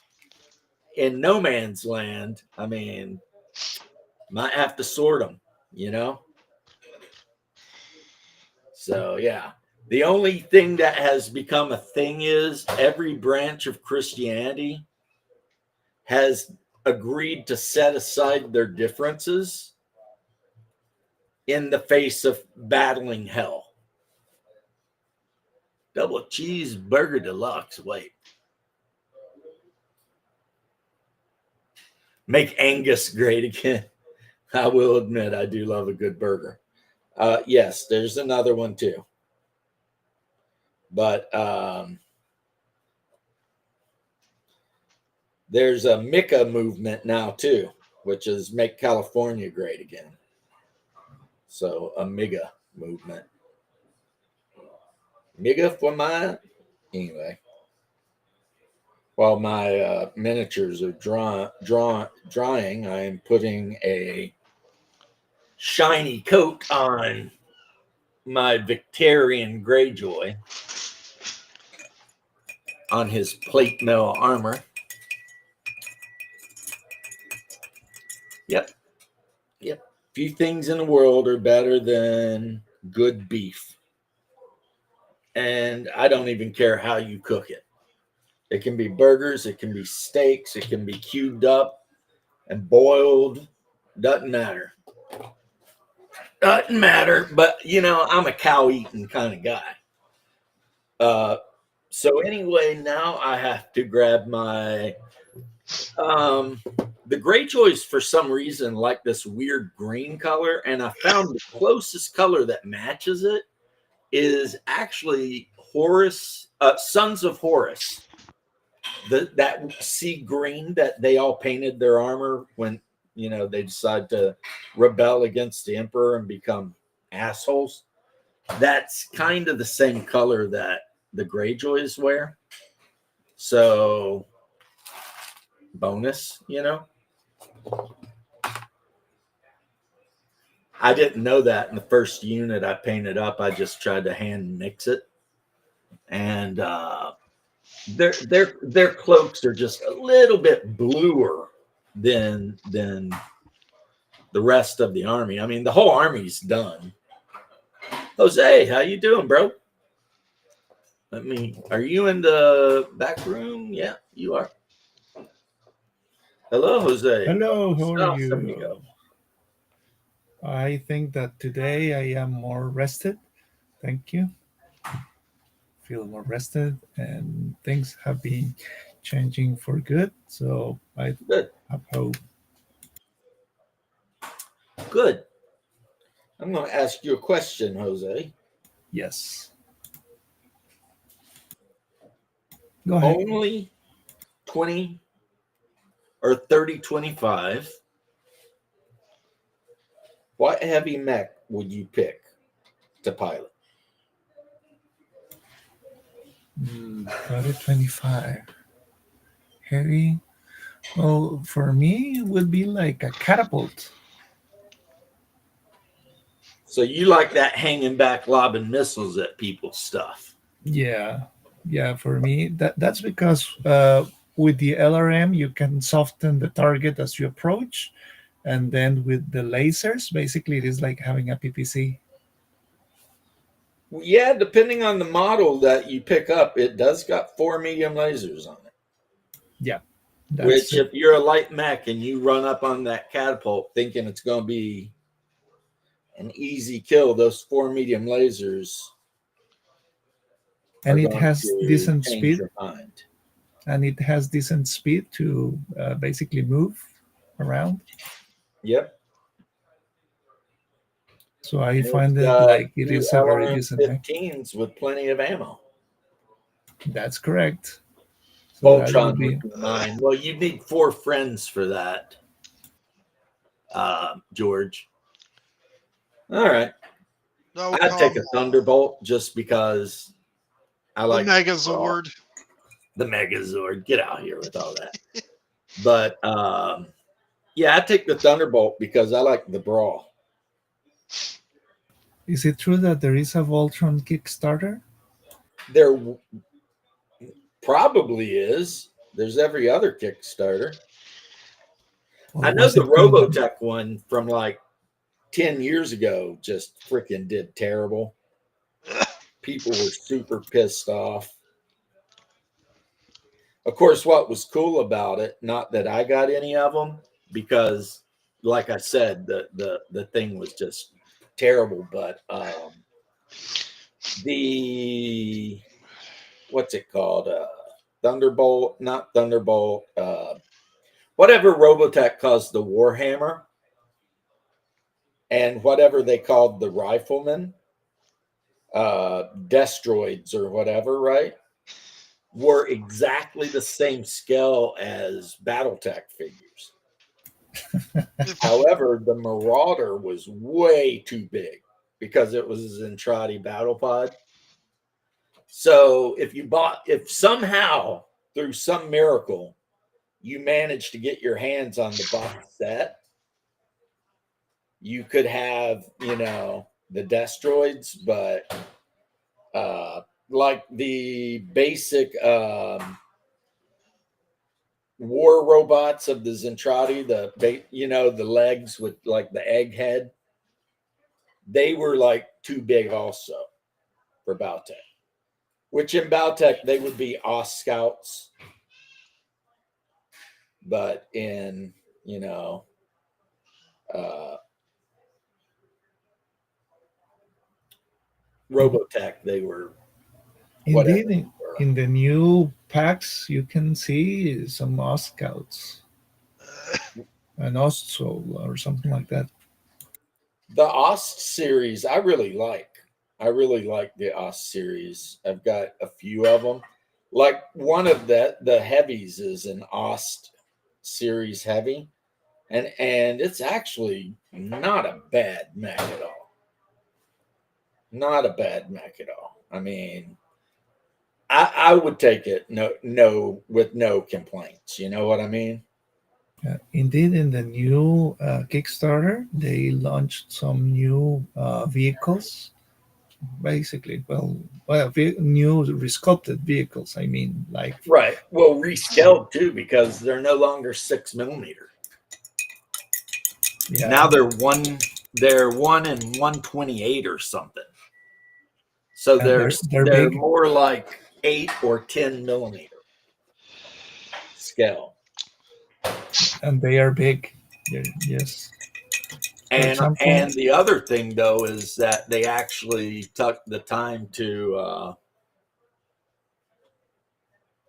in no man's land, I mean, might have to sort them, you know? So, yeah. The only thing that has become a thing is every branch of Christianity has agreed to set aside their differences in the face of battling hell. Double cheeseburger deluxe. Wait. Make Angus great again. I will admit I do love a good burger. Yes, there's another one too. But there's a MICA movement now too, which is Make California Great Again. So a MIGA movement. MIGA for my, anyway. While my miniatures are drying, I am putting a shiny coat on my Victorian Greyjoy on his plate mail armor. Yep. Few things in the world are better than good beef. And I don't even care how you cook it. It can be burgers, it can be steaks, it can be cubed up and boiled. Doesn't matter. Doesn't matter. But, you know, I'm a cow eating kind of guy. So anyway, now I have to grab my the Greyjoys for some reason like this weird green color, and I found the closest color that matches it is actually Horus, Sons of Horus. That sea green that they all painted their armor when they decide to rebel against the emperor and become assholes. That's kind of the same color that the Greyjoys wear. So bonus. I didn't know that in the first unit I painted up. I just tried to hand mix it, and their cloaks are just a little bit bluer than the rest of the army. I mean, the whole army's done. Jose, how you doing, bro? Are you in the back room? Yeah, you are. Hello, Jose. Hello, how are South, amigo. you? I think that today I am more rested. Thank you. Feel more rested, and things have been changing for good. So I Good, have hope. good. I'm going to ask you a question, Jose. Yes. Go ahead. Only 20 or 3025. What heavy mech would you pick to pilot? 25. Heavy. Well, for me, it would be like a catapult. So you like that hanging back, lobbing missiles at people stuff? Yeah. Yeah, for me, that's because with the LRM, you can soften the target as you approach. And then with the lasers, basically, it is like having a PPC. Yeah, depending on the model that you pick up, it does got 4 medium lasers on it. Yeah, that's Which, it. if you're a light mech and you run up on that catapult thinking it's going to be an easy kill, those 4 medium lasers are And it going has to decent change speed, your mind. and it has decent speed to basically move around. Yep. So I And it's find it got like it two is a very LRM decent mech. 15s with plenty of ammo. That's correct. So that would Voltron would be be mine. Well, you need 4 friends for that, George. All right. No, I'd come take a on. Thunderbolt just because I The like Megazord. the Megazord. Get out here with all that. But yeah, I take the Thunderbolt because I like the brawl. Is it true that there is a Voltron Kickstarter? There probably is. There's every other Kickstarter. Or I know was the it called? Robotech one from like 10 years ago just freaking did terrible. People were super pissed off. Of course, what was cool about it, not that I got any of them, because like I said, the thing was just terrible. But the what's it called? Thunderbolt, not Thunderbolt. Whatever Robotech caused the Warhammer, and whatever they called the Rifleman, Destroids or whatever, right? Were exactly the same scale as BattleTech figures. However, the Marauder was way too big because it was a Zentradi battle pod. So if somehow through some miracle you managed to get your hands on the box set, you could have, the Destroids, but like the basic war robots of the Zentradi, the legs with like the egg head, they were like too big also for Bautech. Which in Bautech they would be Oss Scouts, but in uh, Robotech they were whatever Indeed, they were. in the new packs, you can see some Oz Scouts, an Ostsoul or something like that. The Ost series I really like. I really like the Ost series. I've got a few of them. Like one of the heavies is an Ost series heavy, and it's actually not a bad mech at all. Not a bad mech at all. I mean, I would take it with no complaints. You know what I mean? Indeed, in the new Kickstarter, they launched some new vehicles. Basically, new resculpted vehicles. I mean, like Right. Well, rescaled too because they're no longer 6 millimeter. yeah, Now they're 1 and 1/28 or something. So and they're they're big. more like 8 or 10 millimeter scale. And they are big. Yes. For example, And the other thing though is that they actually took the time to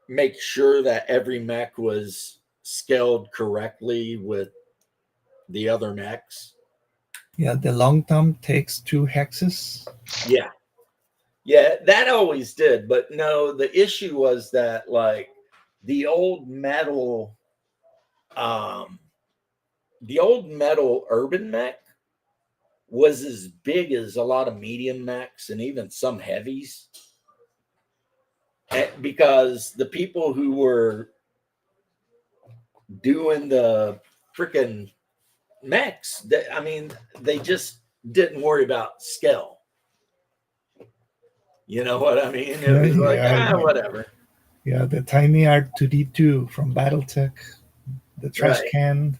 make sure that every mech was scaled correctly with the other mechs. yeah, the long thumb takes 2 hexes. Yeah. Yeah, that always did. But no, the issue was that like the old metal um the old metal urban mech was as big as a lot of medium mechs and even some heavies. Because the people who were doing the freaking mechs, I mean, they just didn't worry about scale. You know what I mean? It was like, whatever. Yeah, the tiny R2D2 from BattleTech, the trash Right. can.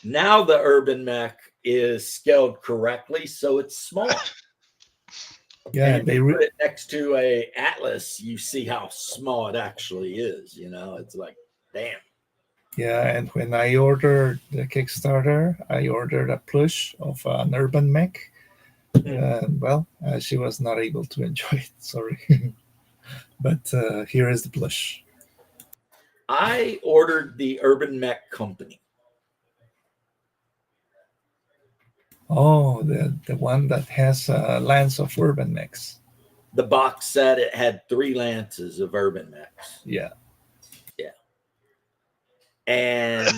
Now the urban mech is scaled correctly, so it's small. Yeah, and if you put it next to a Atlas, you see how small it actually is. You know, it's like, damn. Yeah, and when I ordered the Kickstarter, I ordered a plush of an urban mech. She was not able to enjoy it. Sorry, but here is the plush. I ordered the Urban Mech Company. Oh, the one that has a lance of urban mechs. The box set, it had 3 lances of urban mechs. Yeah. Yeah. And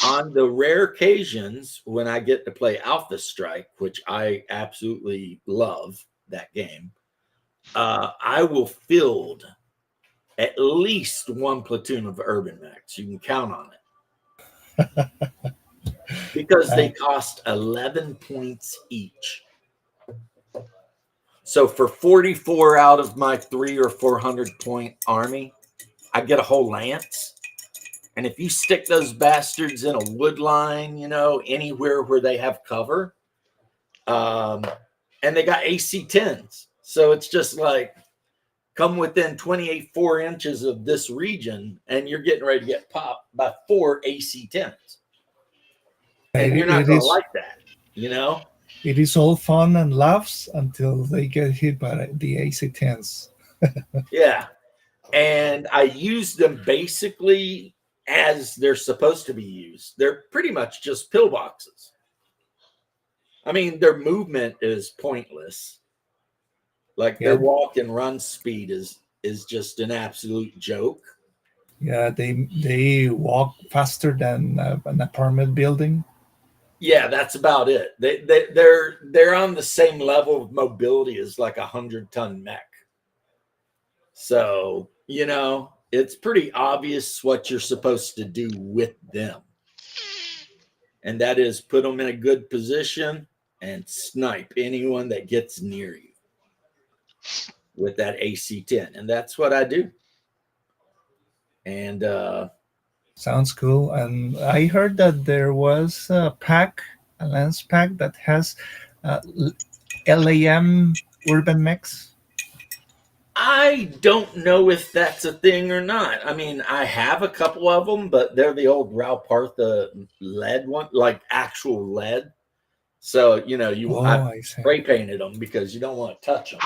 on the rare occasions when I get to play Alpha Strike, which I absolutely love that game, I will field at least 1 platoon of urban mechs. You can count on it. Because they cost 11 points each. So for 44 out of my 300 or 400 point army, I get a whole lance. And if you stick those bastards in a wood line, you know, anywhere where they have cover, and they got AC-10s. So it's just like, come within 28 4 inches of this region, and you're getting ready to get popped by 4 AC-10s. And you're not going to like that, you know? It is all fun and laughs until they get hit by the AC-10s. Yeah. And I use them basically as they're supposed to be used. They're pretty much just pillboxes. I mean, their movement is pointless. Like their walk and run speed is just an absolute joke. Yeah, they walk faster than an apartment building. Yeah, that's about it. They're on the same level of mobility as like a 100-ton mech. So, you know, it's pretty obvious what you're supposed to do with them. And that is put them in a good position and snipe anyone that gets near you with that AC-10. And that's what I do. And sounds cool. And I heard that there was a lance pack that has LAM urban mechs. I don't know if that's a thing or not. I mean, I have a couple of them, but they're the old Raupartha lead one, like actual lead. So, you know, I spray painted them because you don't want to touch them.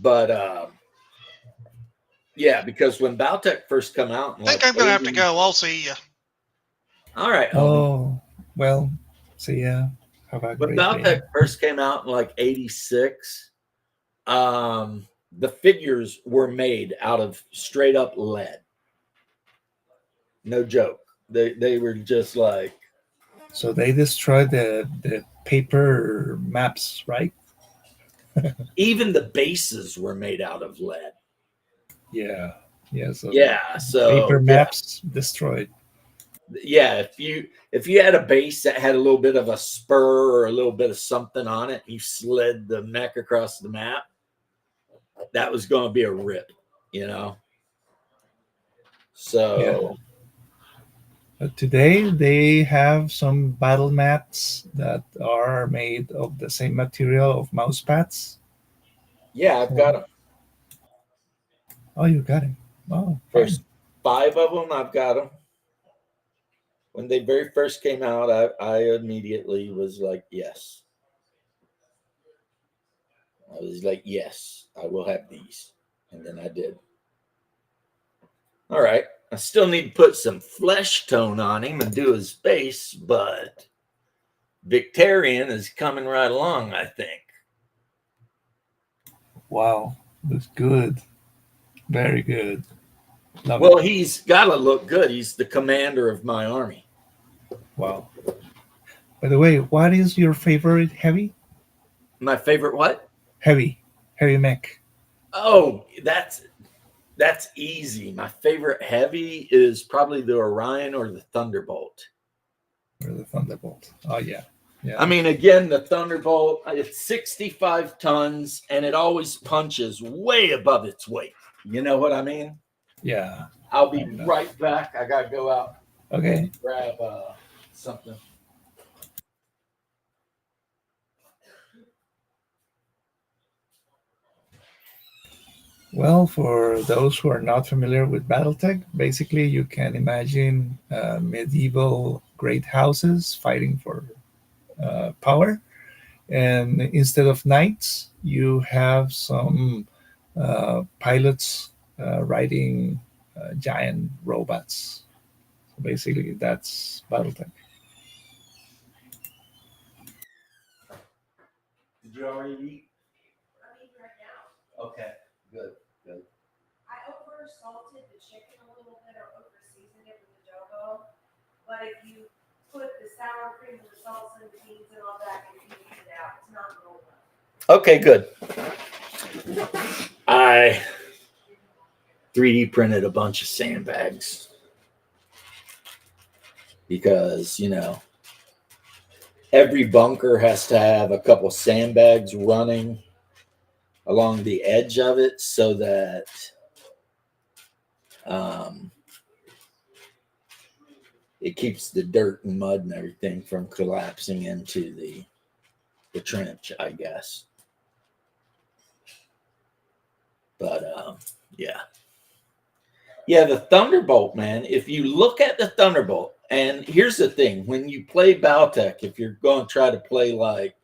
But yeah, because when Baltec first come out, I think I'm gonna have to go. I'll see you. All right. Oh, well, see ya. Have a When great day. Baltec first came out in like '86, the figures were made out of straight up lead. No joke. They were just like, So they destroyed the paper maps, right? even the bases were made out of lead. Yeah. Yeah. So Yeah. paper So yeah, maps destroyed. yeah. If you had a base that had a little bit of a spur or a little bit of something on it, you slid the mech across the map. That was going to be a rip, you know. Yeah. So Today they have some battle mats that are made of the same material of mouse pads. yeah, I've got So, them. oh, you got it. Oh, fine. There's 5 of them. I've got them. When they very first came out, I immediately was like, yes. I was like, yes, I will have these. And then I did. All right. I still need to put some flesh tone on him and do his face, but Victorian is coming right along, I think. Wow, looks good. Very good. Love it. Well, he's got to look good. He's the commander of my army. Wow. By the way, what is your favorite heavy? My favorite what? Heavy mech. Oh, that's easy. My favorite heavy is probably the Orion or the Thunderbolt. Or the Thunderbolt. Oh yeah. I Yeah. mean, again, the Thunderbolt, it's 65 tons and it always punches way above its weight. You know what I mean? Yeah. I'll I be know. right back. I got to go out Okay. and grab something. Well, for those who are not familiar with BattleTech, basically you can imagine medieval great houses fighting for power. And instead of knights, you have some pilots riding giant robots. So basically, that's BattleTech. Did you already eat? Okay, good, good. I over salted the chicken a little bit or over seasoned it with adobo. But if you put the sour cream and the salsa and the beans and all that, if you eat it out, it's not rolled up. Okay, good. I 3D printed a bunch of sandbags because, every bunker has to have a couple sandbags running along the edge of it so that um, it keeps the dirt and mud and everything from collapsing into the trench, I guess. But yeah. Yeah, the Thunderbolt, man. If you look at the Thunderbolt, and here's the thing, when you play Baltec, if you're going to try to play like,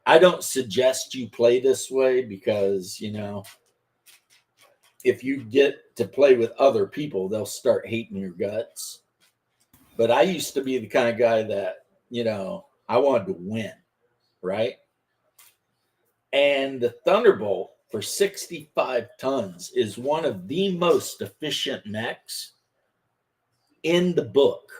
I don't suggest you play this way because, if you get to play with other people, they'll start hating your guts. But I used to be the kind of guy that, I wanted to win, right? And the Thunderbolt for 65 tons is one of the most efficient mechs in the book.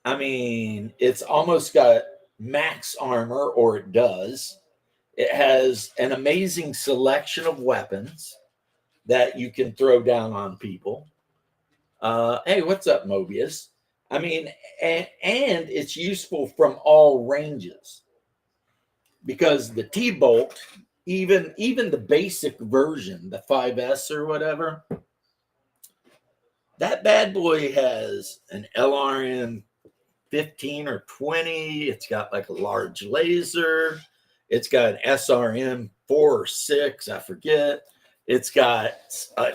I mean, it's almost got max armor, or it does. It has an amazing selection of weapons that you can throw down on people. Hey, what's up, Mobius? I mean, and it's useful from all ranges because the T-Bolt, even the basic version, the 5S or whatever, that bad boy has an LRM 15 or 20. It's got like a large laser. It's got an SRM 4 or 6, I forget. It's got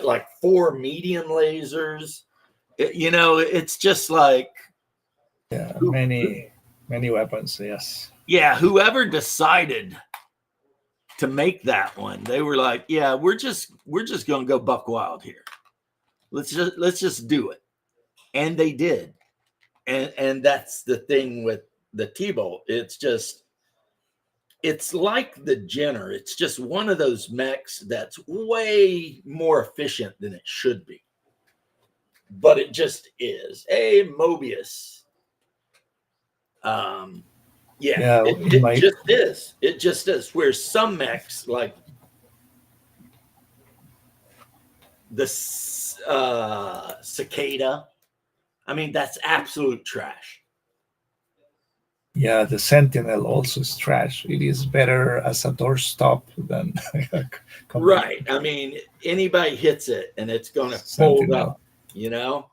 like 4 medium lasers. It's just like, Yeah, many weapons. Yes. yeah, whoever decided to make that one, they were like, yeah, we're just gonna go buck wild here. Let's just do it. And they did. And that's the thing with the T-Bolt. It's like the Jenner. It's just one of those mechs that's way more efficient than it should be. But it just is. Hey, Mobius. Yeah, in it my just is. It just is. Where some mechs, like the Cicada, I mean, that's absolute trash. yeah, the Sentinel also is trash. It is better as a doorstop than a Right. I mean, anybody hits it and it's going to fold Sentinel. up, you know?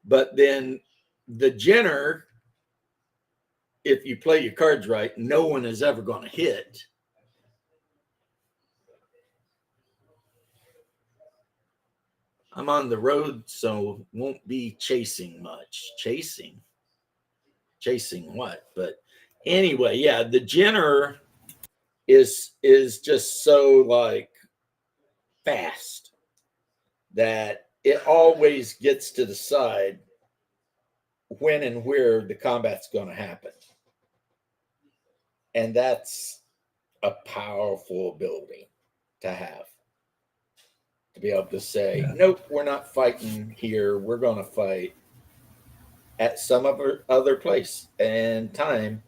But then the Jenner, if you play your cards right, no one is ever going to hit. I'm on the road, so won't be chasing much. Chasing what? But anyway, yeah, the Jenner is just so like fast that it always gets to decide when and where the combat's going to happen. And that's a powerful ability to have. To be able to say, Yeah. nope, we're not fighting here. We're going to fight at some other place and time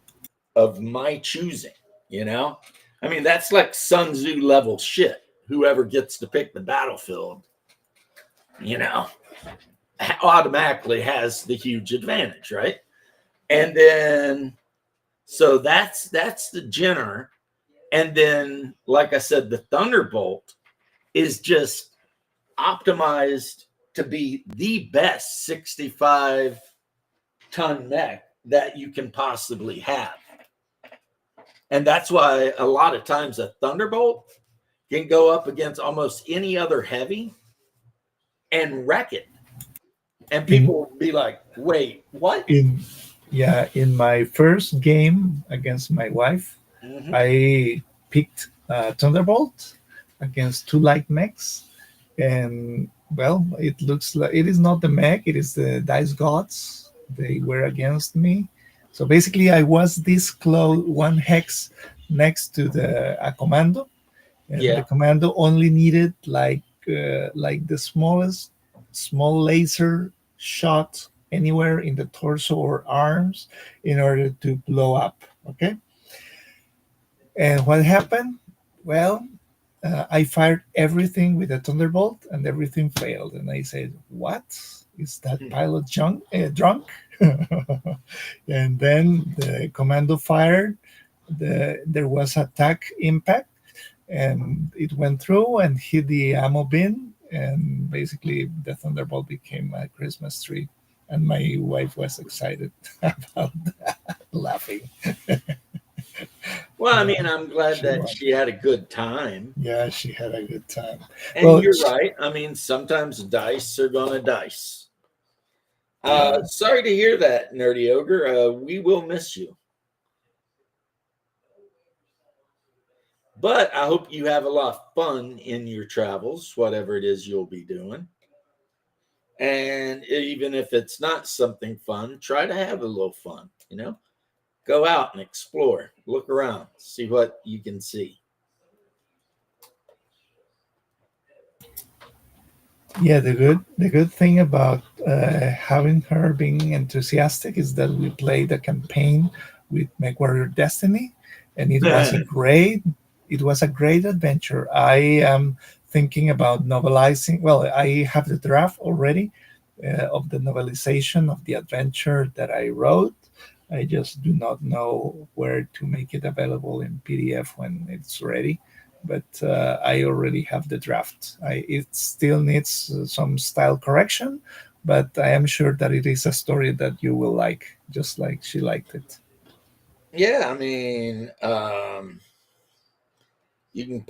of my choosing, you know? I mean, that's like Sun Tzu level shit. Whoever gets to pick the battlefield, you know, automatically has the huge advantage, right? And then, so that's the Jenner. And then, like I said, the Thunderbolt is just optimized to be the best 65-ton mech that you can possibly have. And that's why a lot of times a Thunderbolt can go up against almost any other heavy and wreck it. And people will be like, wait, what? In my first game against my wife, Mm-hmm. I picked Thunderbolt against two light mechs, and well, it looks like it is not the mech; it is the dice gods. They were against me, so basically, I was this close, one hex next to a commando, and the Yeah. commando only needed like the smallest small laser shot anywhere in the torso or arms in order to blow up. Okay, and what happened? Well, I fired everything with a thunderbolt, and everything failed. And I said, "What is that pilot drunk?" And then the commando fired. There was attack impact, and it went through and hit the ammo bin. And basically, the thunderbolt became a Christmas tree. And my wife was excited about that, laughing. Well, I mean, I'm glad She that won. she had a good time. Yeah, she had a good time. And Well, you're right. I mean, sometimes dice are going to dice. Yeah. Sorry to hear that, Nerdy Ogre. We will miss you. But I hope you have a lot of fun in your travels, whatever it is you'll be doing. And even if it's not something fun, try to have a little fun, you know? Go out and explore, look around, see what you can see. Yeah, the good thing about having her being enthusiastic is that we played a campaign with MechWarrior Destiny, and it was a great adventure. I am thinking about novelizing. Well, I have the draft already of the novelization of the adventure that I wrote. I just do not know where to make it available in PDF when it's ready, but I already have the draft. It still needs some style correction, but I am sure that it is a story that you will like, just like she liked it. Yeah, I mean, you can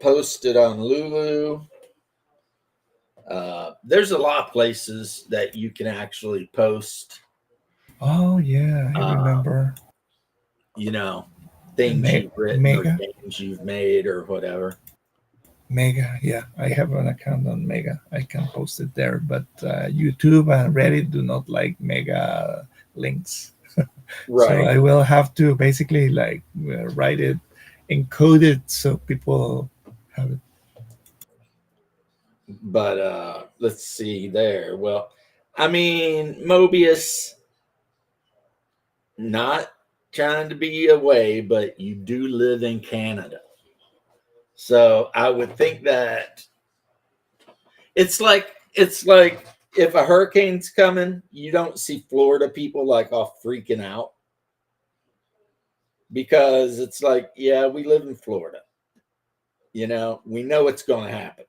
post it on Lulu. There's a lot of places that you can actually post, Oh yeah, I uh, remember. you know, things you've written or Mega, games you've made or whatever. Mega. Yeah, I have an account on Mega. I can post it there, but YouTube and Reddit do not like Mega links. So Right. I will have to basically like write it encoded so people have it. But let's see there. Well, I mean, Mobius, not trying to be away, but you do live in Canada. So I would think that it's like if a hurricane's coming, you don't see Florida people like off freaking out because it's like, yeah, we live in Florida. We know it's going to happen.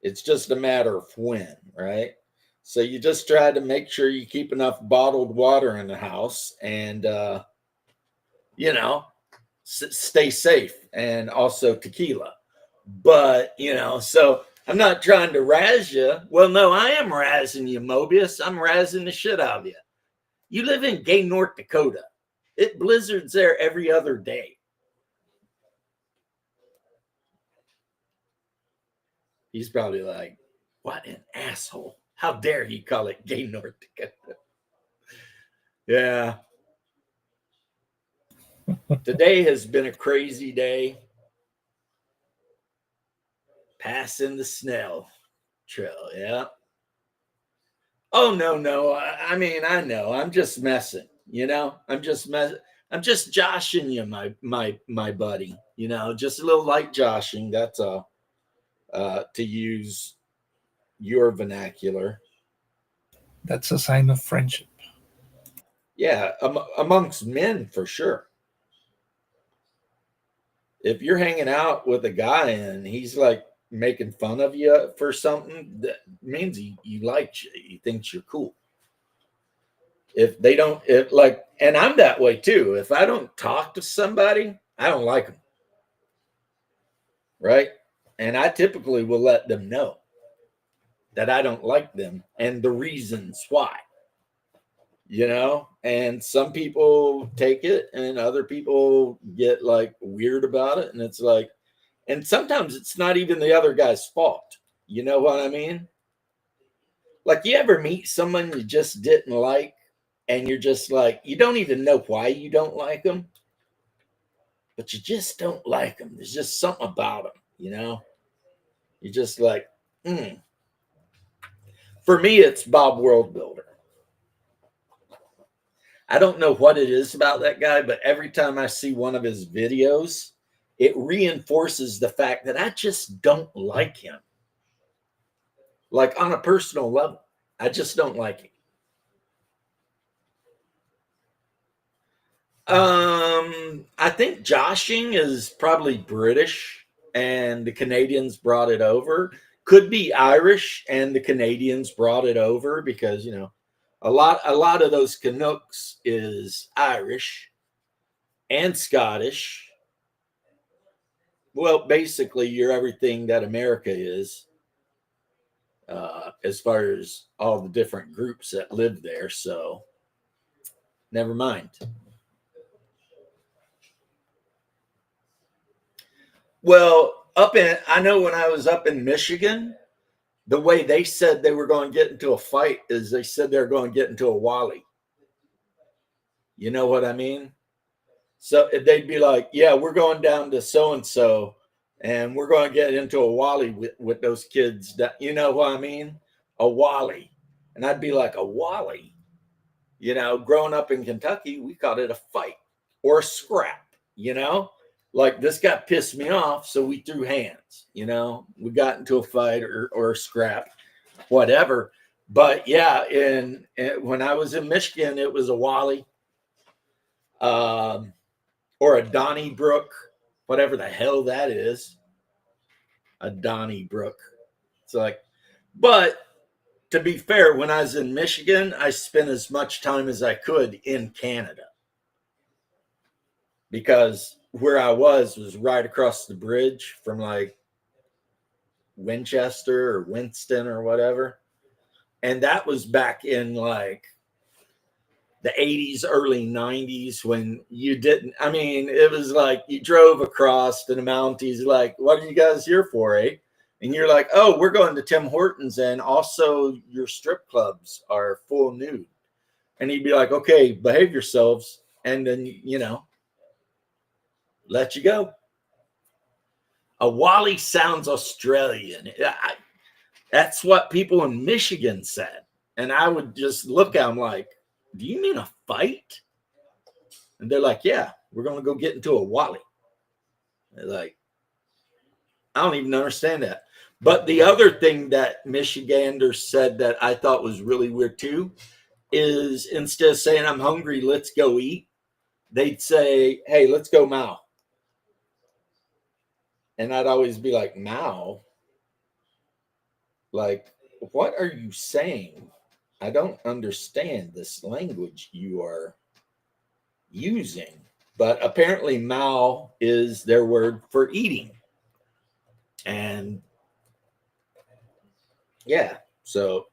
It's just a matter of when, right? So you just try to make sure you keep enough bottled water in the house and, you know, stay safe and also tequila. But, so I'm not trying to razz you. Well, no, I am razzing you, Mobius. I'm razzing the shit out of you. You live in gay North Dakota. It blizzards there every other day. He's probably like, what an asshole. How dare he call it gay North Dakota? Yeah. Today has been a crazy day. Passing the Snell Trail. Yeah. Oh no. I mean, I know. I'm just messing. I'm just joshing you, my buddy. Just a little light joshing. That's all. To use your vernacular. That's a sign of friendship. Yeah, amongst men for sure. If you're hanging out with a guy and he's like making fun of you for something, that means he likes you. He thinks you're cool. If they don't, if like, and I'm that way too. If I don't talk to somebody, I don't like them. Right. And I typically will let them know that I don't like them and the reasons why. And some people take it and other people get like weird about it. And it's like, and sometimes it's not even the other guy's fault. You know what I mean? Like, you ever meet someone you just didn't like and you're just like, you don't even know why you don't like them, but you just don't like them. There's just something about them. You're just like, For me, it's Bob Worldbuilder. I don't know what it is about that guy, but every time I see one of his videos, it reinforces the fact that I just don't like him. Like, on a personal level, I just don't like him. I think joshing is probably British and the Canadians brought it over. Could be Irish and the Canadians brought it over because, a lot of those Canucks is Irish and Scottish. Well, basically, you're everything that America is, as far as all the different groups that live there. So, never mind. Well, I know when I was up in Michigan, the way they said they were going to get into a fight is they said they're going to get into a wally. You know what I mean? So they'd be like, yeah, we're going down to so-and-so and we're going to get into a wally with those kids. You know what I mean? A wally. And I'd be like, a wally? Growing up in Kentucky, we called it a fight or a scrap, Like, this guy pissed me off, so we threw hands, we got into a fight or a scrap, whatever. But yeah, when I was in Michigan, it was a wally. Or a Donnybrook, whatever the hell that is. A Donnybrook. It's like, but to be fair, when I was in Michigan, I spent as much time as I could in Canada because where I was right across the bridge from like Winchester or Winston or whatever. And that was back in like the 80s, early 90s when you didn't, I mean, it was like you drove across to the Mounties, like, what are you guys here for, eh? And you're like, oh, we're going to Tim Hortons and also your strip clubs are full nude. and he'd be like, okay, behave yourselves, and then, let you go. A Wally sounds Australian. That's what people in Michigan said. And I would just look at them like, do you mean a fight? And they're like, yeah, we're going to go get into a Wally. They're like, I don't even understand that. But the other thing that Michiganders said that I thought was really weird too is instead of saying, I'm hungry, let's go eat, they'd say, hey, let's go Mao. And I'd always be like, Mao? Like, what are you saying? I don't understand this language you are using. But apparently, Mao is their word for eating. And yeah, so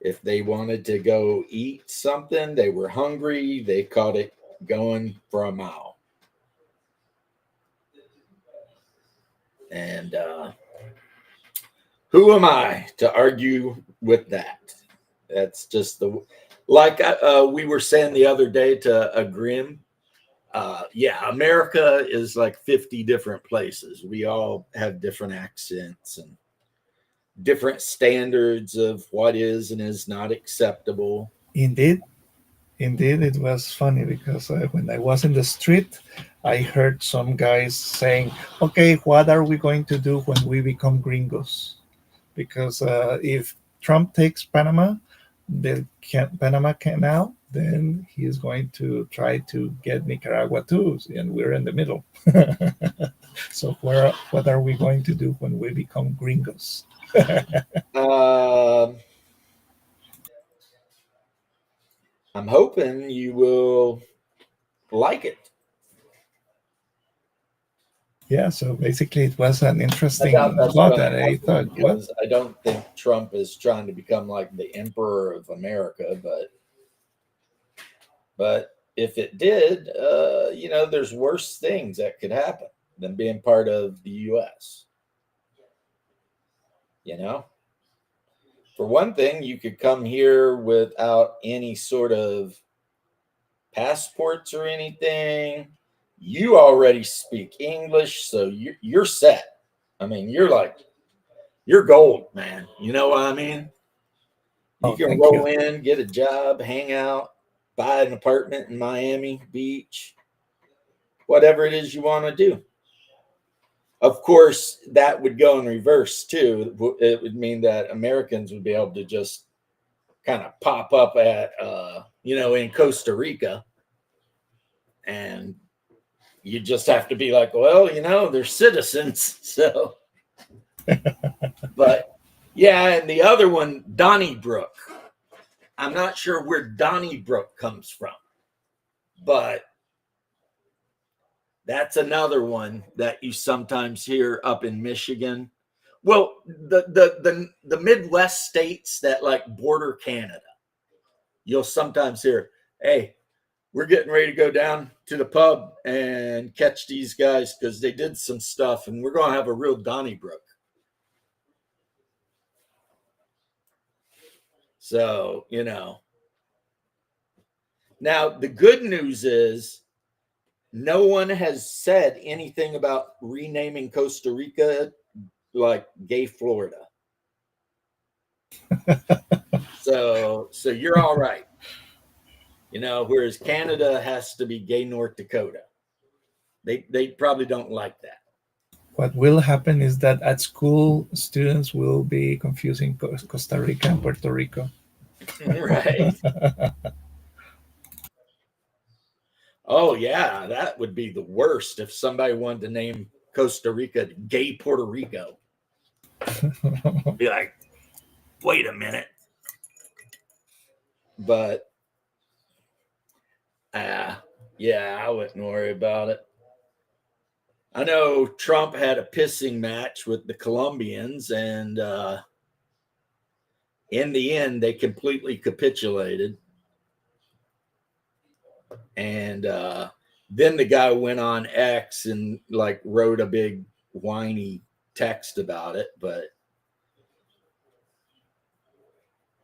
if they wanted to go eat something, they were hungry, they called it going for a Mao. And who am I to argue with that? That's just like we were saying the other day to a Grim. Yeah, America is like 50 different places. We all have different accents and different standards of what is and is not acceptable. Indeed, indeed, it was funny because when I was in the street, I heard some guys saying, "Okay, what are we going to do when we become gringos?" Because if Trump takes Panama, Panama Canal, then he is going to try to get Nicaragua too, and we're in the middle. So what are we going to do when we become gringos? I'm hoping you will like it. Yeah, so basically it was an interesting I doubt that's thought gonna that I happen thought, what? because I don't think Trump is trying to become like the emperor of America, but if it did, there's worse things that could happen than being part of the U.S. For one thing, you could come here without any sort of passports or anything. You already speak English, so you're set. I mean, you're gold, man. You know what I mean? You can Thank roll you. in, get a job, hang out, buy an apartment in Miami Beach, whatever it is you want to do. Of course, that would go in reverse too. It would mean that Americans would be able to just kind of pop up at, in Costa Rica, and you just have to be like, well, they're citizens. So, but yeah, and the other one, Donnybrook. I'm not sure where Donnybrook comes from, but that's another one that you sometimes hear up in Michigan. Well, the Midwest states that like border Canada, you'll sometimes hear, "Hey, we're getting ready to go down to the pub and catch these guys because they did some stuff, and we're going to have a real Donnybrook." So, Now the good news is no one has said anything about renaming Costa Rica like Gay Florida. So you're all right. Whereas Canada has to be Gay North Dakota. They probably don't like that. What will happen is that at school, students will be confusing Costa Rica and Puerto Rico. Right. Oh yeah, that would be the worst if somebody wanted to name Costa Rica Gay Puerto Rico. Be like, wait a minute. But yeah, I wouldn't worry about it. I know Trump had a pissing match with the Colombians, and in the end, they completely capitulated. And then the guy went on X and like wrote a big whiny text about it. But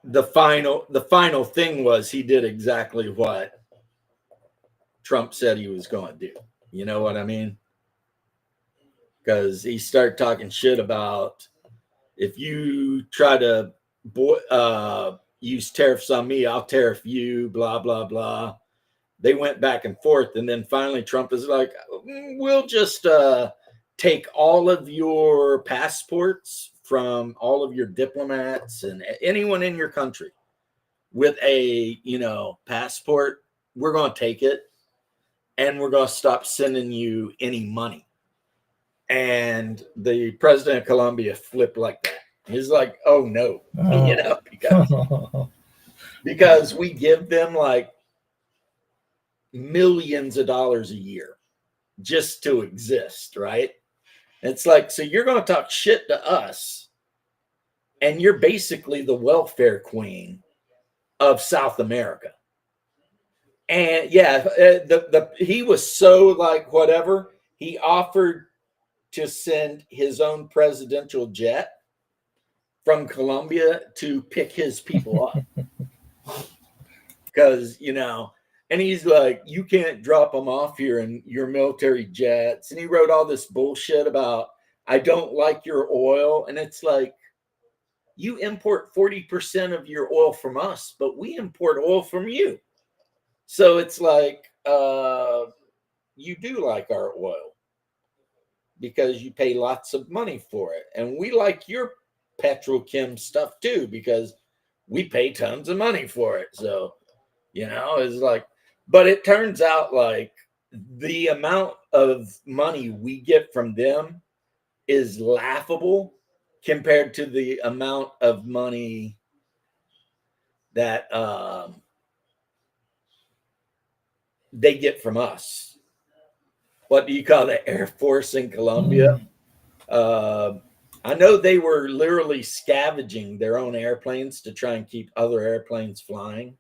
the final thing was he did exactly what Trump said he was going to do. You know what I mean? Because he started talking shit about if you try to use tariffs on me, I'll tariff you, blah, blah, blah. They went back and forth. And then finally Trump is like, we'll just take all of your passports from all of your diplomats and anyone in your country with a, passport. We're going to take it and we're going to stop sending you any money. And the president of Colombia flipped like that. He's like, oh no, because we give them like millions of dollars a year just to exist, right? It's like, so you're going to talk shit to us and you're basically the welfare queen of South America. And yeah, he was so like whatever. He offered to send his own presidential jet from Colombia to pick his people up. Because, and he's like, you can't drop them off here in your military jets. And he wrote all this bullshit about, I don't like your oil. And it's like, you import 40% of your oil from us, but we import oil from you. So it's like, you do like our oil because you pay lots of money for it. And we like your petrochem stuff too, because we pay tons of money for it. So, it's like, but it turns out like the amount of money we get from them is laughable compared to the amount of money that they get from us. What do you call the Air Force in Colombia? I know they were literally scavenging their own airplanes to try and keep other airplanes flying.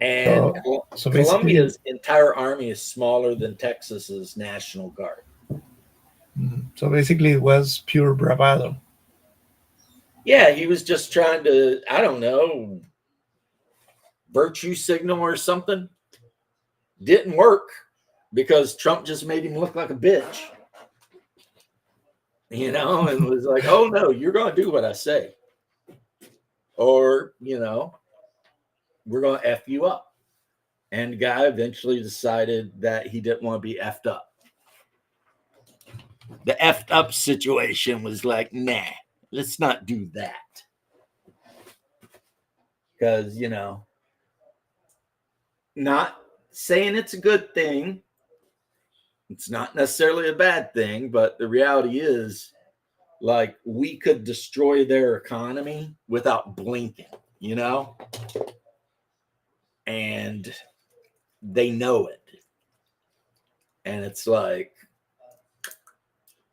And so Colombia's entire army is smaller than Texas's National Guard. So basically it was pure bravado. Yeah, he was just trying to, I don't know, virtue signal or something. Didn't work because Trump just made him look like a bitch. And was like, oh no, you're going to do what I say. Or, we're going to F you up. And the guy eventually decided that he didn't want to be effed up. The effed up situation was like, nah, let's not do that. Because, not saying it's a good thing. It's not necessarily a bad thing, but the reality is, like, we could destroy their economy without blinking, And they know it. And it's like,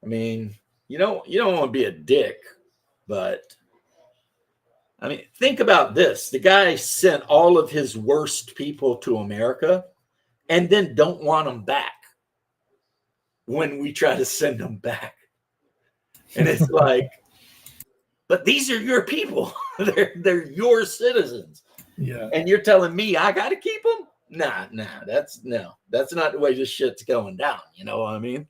I mean, you don't want to be a dick, but I mean, think about this. The guy sent all of his worst people to America and then don't want them back when we try to send them back. And it's like, but these are your people. they're your citizens. Yeah. And you're telling me I got to keep them? Nah, that's not the way this shit's going down. You know what I mean?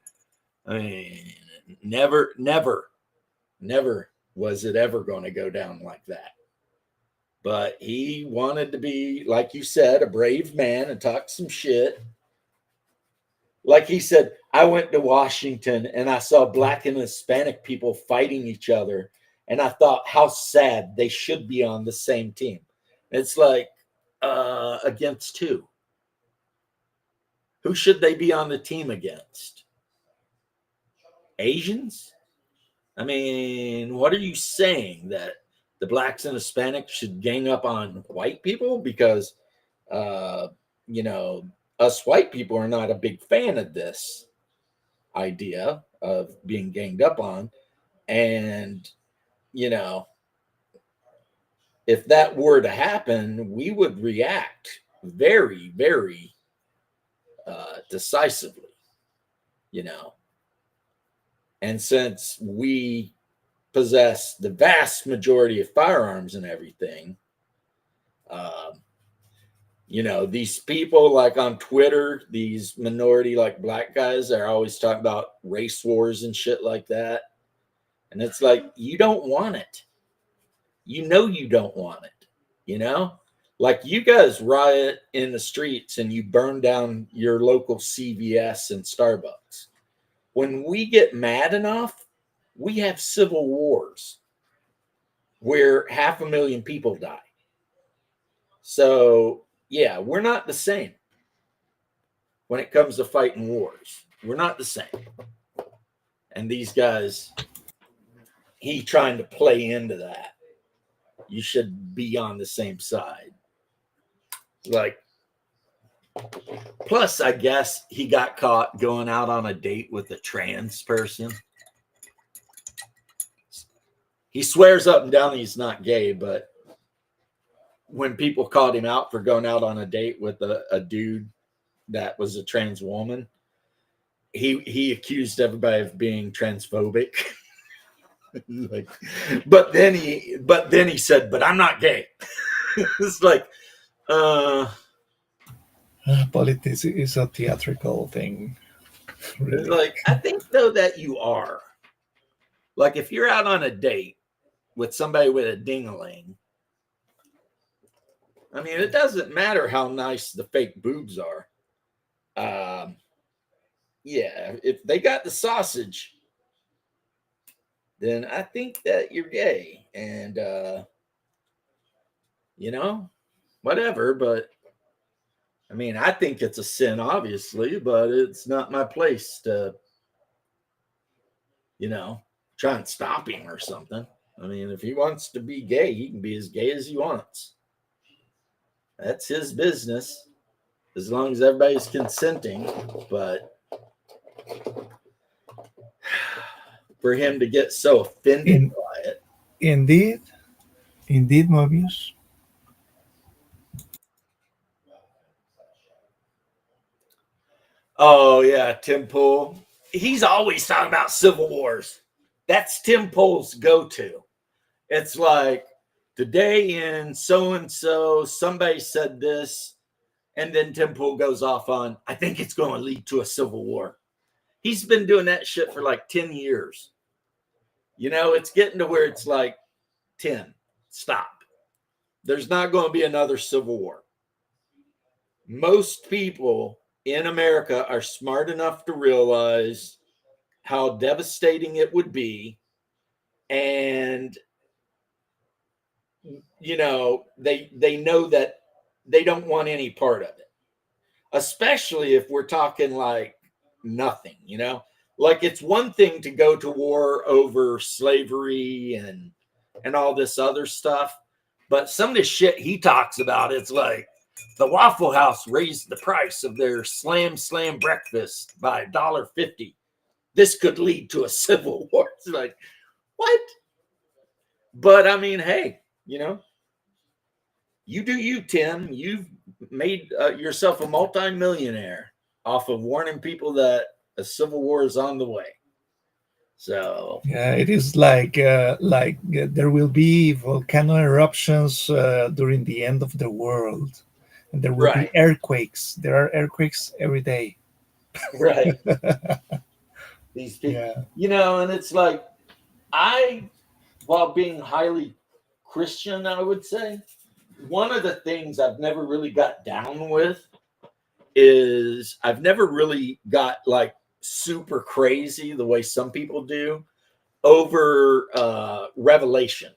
I mean, never was it ever going to go down like that. But he wanted to be, like you said, a brave man and talk some shit. Like he said, I went to Washington and I saw Black and Hispanic people fighting each other. And I thought how sad they should be on the same team. It's like, against who? Who should they be on the team against? Asians? I mean, what are you saying? That the Blacks and Hispanics should gang up on white people? Because, us white people are not a big fan of this idea of being ganged up on. And, if that were to happen, we would react very, very decisively, And since we possess the vast majority of firearms and everything. You know, these people like on Twitter, these minority like black guys are always talking about race wars and shit like that. And it's like, you don't want it. You know, you don't want it. You know, like you guys riot in the streets and you burn down your local CVS and Starbucks. When we get mad enough, we have civil wars where 500,000 people die. So, yeah, we're not the same when it comes to fighting wars. We're not the same. And these guys, he trying to play into that. You should be on the same side. Like, plus, I guess he got caught going out on a date with a trans person. He swears up and down he's not gay, but when people called him out for going out on a date with a dude that was a trans woman, he accused everybody of being transphobic. Like, but then he said, "But I'm not gay." It's like, politics is a theatrical thing. Really. Like, I think though that you are. Like, if you're out on a date with somebody with a ding-a-ling, I mean, it doesn't matter how nice the fake boobs are. Yeah, if they got the sausage, then I think that you're gay. And, you know, whatever. But, I mean, I think it's a sin, obviously, but it's not my place to, you know, try and stop him or something. I mean, if he wants to be gay, he can be as gay as he wants. That's his business, as long as everybody's consenting. But for him to get so offended by it. Indeed, Mobius. Oh, yeah, Tim Pool. He's always talking about civil wars. That's Tim Pool's go-to. It's like, today in so-and-so, somebody said this, and then Tim Pool goes off on, I think it's going to lead to a civil war. He's been doing that shit for like 10 years. You know, it's getting to where it's like, Tim, stop. There's not going to be another civil war. Most people in America are smart enough to realize how devastating it would be. And, you know, they know that they don't want any part of it, especially if we're talking like nothing, you know, like it's one thing to go to war over slavery and all this other stuff. But some of the shit he talks about, it's like the Waffle House raised the price of their slam breakfast by $1.50. This could lead to a civil war. It's like, what? But I mean, hey, you know, you do you, Tim. You've made yourself a multimillionaire off of warning people that a civil war is on the way. So yeah, it is like there will be volcano eruptions during the end of the world, and there will be earthquakes. There are earthquakes every day. Right. These people, yeah. You know, and it's like, while being highly Christian, I would say, one of the things I've never really got down with is I've never really got like super crazy the way some people do over Revelation.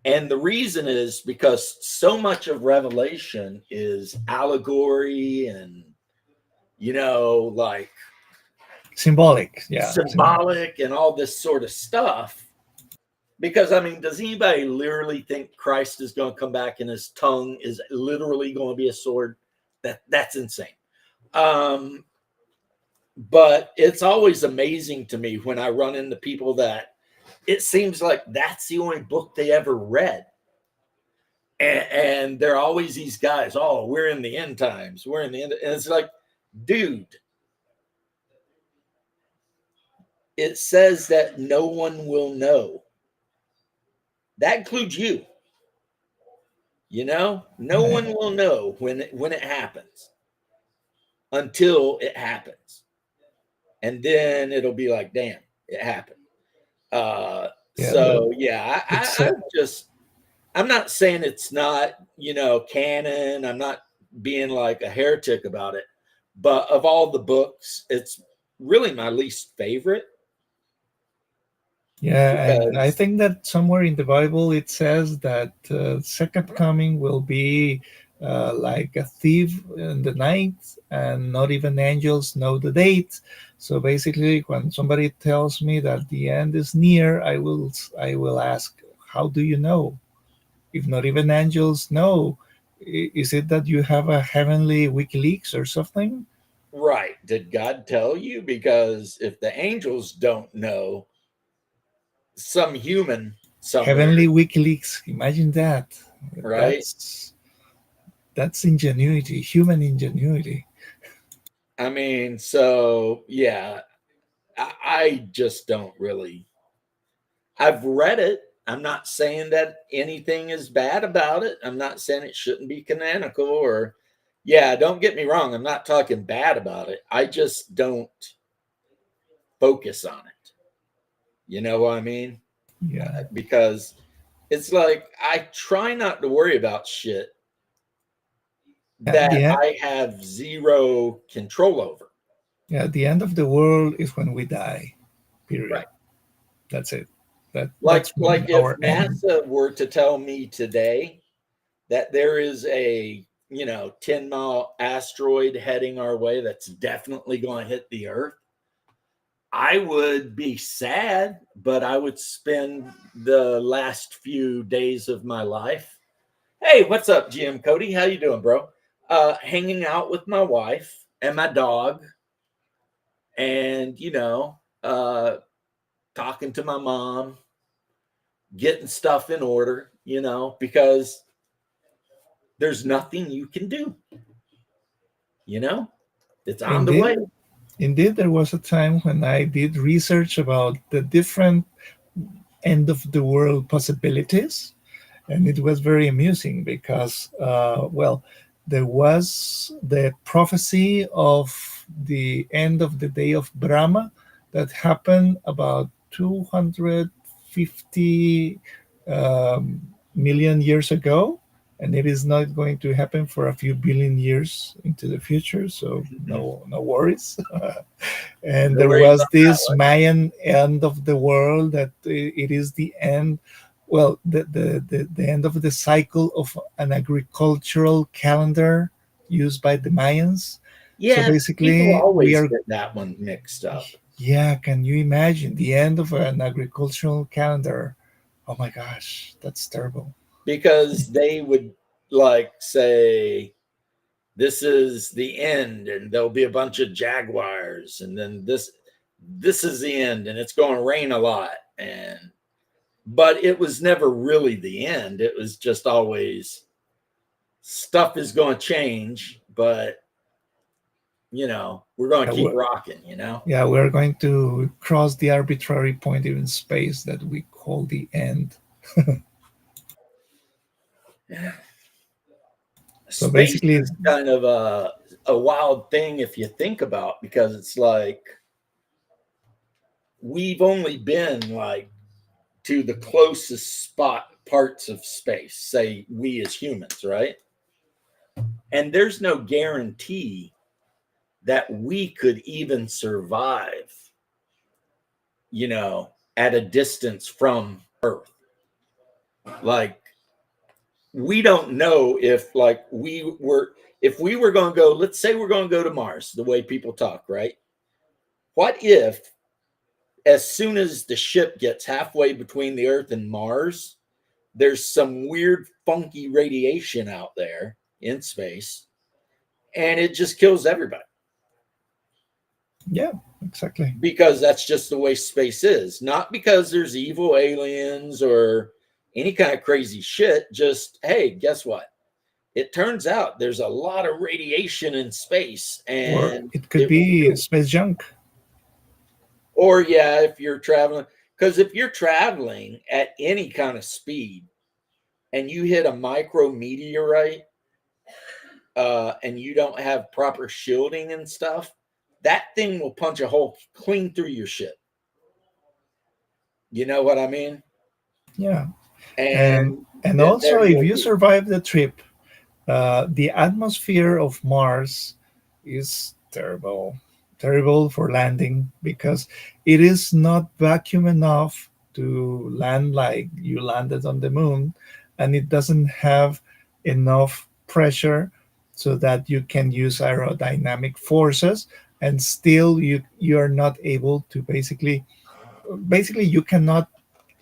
And the reason is because so much of Revelation is allegory and, you know, like symbolic and all this sort of stuff. Because, I mean, does anybody literally think Christ is going to come back and his tongue is literally going to be a sword? That's insane. But it's always amazing to me when I run into people that it seems like that's the only book they ever read. And they're always these guys, oh, we're in the end times. We're in the end. And it's like, dude, it says that no one will know. That includes you. You know, no one will know when it happens until it happens, and then it'll be like, damn, it happened. Yeah, but So yeah, it's I'm not saying it's not, canon. I'm not being like a heretic about it, but of all the books, it's really my least favorite yeah, and I because think that somewhere in the Bible it says that second coming will be like a thief in the night, and not even angels know the date. So basically, when somebody tells me that the end is near, I will ask, how do you know? If not even angels know, is it that you have a heavenly WikiLeaks or something? right, did God tell you? Because if the angels don't know, some human somewhere, Heavenly WikiLeaks. Imagine that. right? That's ingenuity, human ingenuity. I mean, so yeah, I just don't really. I've read it. I'm not saying that anything is bad about it. I'm not saying it shouldn't be canonical or, yeah, don't get me wrong. I'm not talking bad about it. I just don't focus on it. You know what I mean? Yeah. Because it's like I try not to worry about shit At that the end, I have zero control over. yeah, the end of the world is when we die. Period. Right. That's it. That's Like if our end. NASA were to tell me today that there is a 10-mile asteroid heading our way that's definitely going to hit the earth, I would be sad, but I would spend the last few days of my life, hey, what's up, GM Cody, how you doing, bro? Hanging out with my wife and my dog, and talking to my mom, getting stuff in order, because there's nothing you can do. You know, it's on the Indeed, way. indeed, there was a time when I did research about the different end of the world possibilities, and it was very amusing because, well, there was the prophecy of the end of the day of Brahma that happened about 250 million years ago, and it is not going to happen for a few billion years into the future. So no worries. And No there worries was on that this one. Mayan end of the world that it is the end, well, the end of the cycle of an agricultural calendar used by the Mayans. So Yeah, people basically, we always are, get that one mixed up yeah, can you imagine the end of an agricultural calendar? Oh my gosh, that's terrible. because they would like say this is the end and there'll be a bunch of jaguars and then this is the end and it's going to rain a lot, and but it was never really the end. It was just always stuff is going to change, but we're going Yeah, to keep rocking. yeah, we're going to cross the arbitrary point in space that we call the end. So Space basically, is kind of a wild thing if you think about, because it's like we've only been like to the closest spot parts of space, say we as humans, right? And there's no guarantee that we could even survive, at a distance from Earth. Like, we don't know if like if we were going to go, let's say we're going to go to Mars, the way people talk, right? What if as soon as the ship gets halfway between the Earth and Mars, there's some weird funky radiation out there in space and it just kills everybody, yeah, exactly. because that's just the way space is, not because there's evil aliens or any kind of crazy shit. Just, hey, guess what, it turns out there's a lot of radiation in space Or and it could it will be kill, space junk. Or yeah, if you're traveling, because if you're traveling at any kind of speed and you hit a micrometeorite and you don't have proper shielding and stuff, that thing will punch a hole clean through your ship. You know what I mean? Yeah. And And then also, there if you'll you be. survive the trip, the atmosphere of Mars is terrible, terrible for landing because it is not vacuum enough to land like you landed on the moon, and it doesn't have enough pressure so that you can use aerodynamic forces, and still you are not able to basically you cannot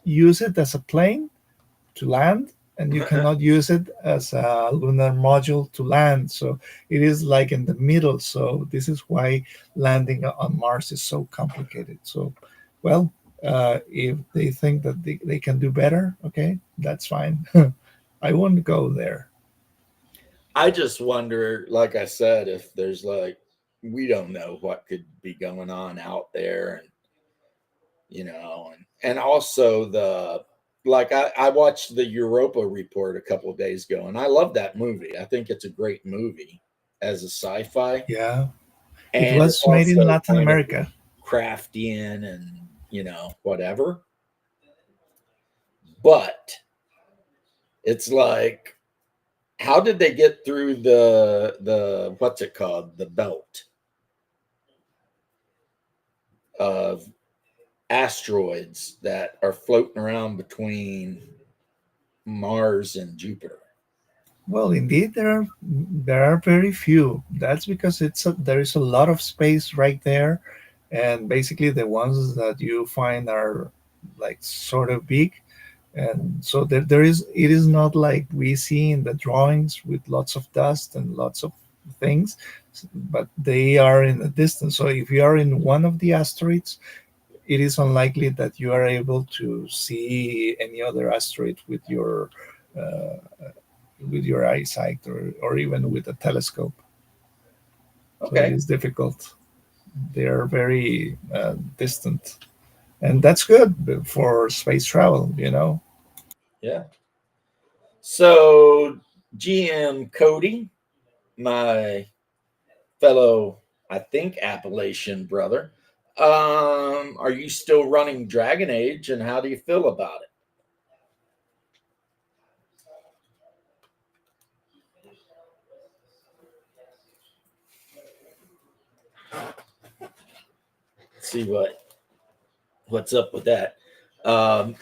use it as a plane to land, and you cannot use it as a lunar module to land. So it is like in the middle. So this is why landing on Mars is so complicated. So, well, if they think that they can do better, okay, that's fine. I won't go there. I just wonder, like I said, if there's like, we don't know what could be going on out there. And, and also like I watched the Europa report a couple of days ago and I love that movie. I think it's a great movie as a sci-fi. Yeah, it And it's was made in also Latin kind of America. craftian and, whatever. But it's like, how did they get through the what's it called, the belt of asteroids that are floating around between Mars and Jupiter? Well, indeed, there are very few. That's because there is a lot of space right there, and basically the ones that you find are like sort of big, and so there is. It is not like we see in the drawings with lots of dust and lots of things, but they are in the distance. So if you are in one of the asteroids, it is unlikely that you are able to see any other asteroid uh, with your eyesight, or even with a telescope. So it Okay. is difficult. They are very distant. And that's good for space travel. Yeah. So GM Cody, my fellow, I think, Appalachian brother, are you still running Dragon Age and how do you feel about it? See what's up with that. Um,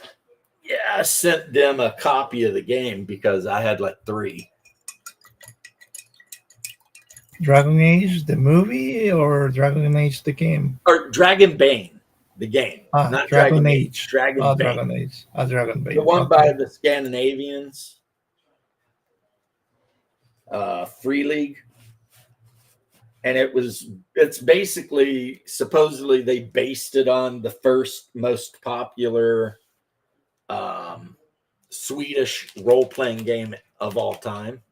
yeah, I sent them a copy of the game because I had like 3. Dragon Age, the movie, or Dragon Age, the game? Or Dragon Bane, the game, not Dragon Dragon Age, Age. Dragon Bane, Dragon Age. Dragon the Bane. one by Okay. the Scandinavians, Free League, and it's basically, supposedly they based it on the first most popular um, Swedish role playing game of all time,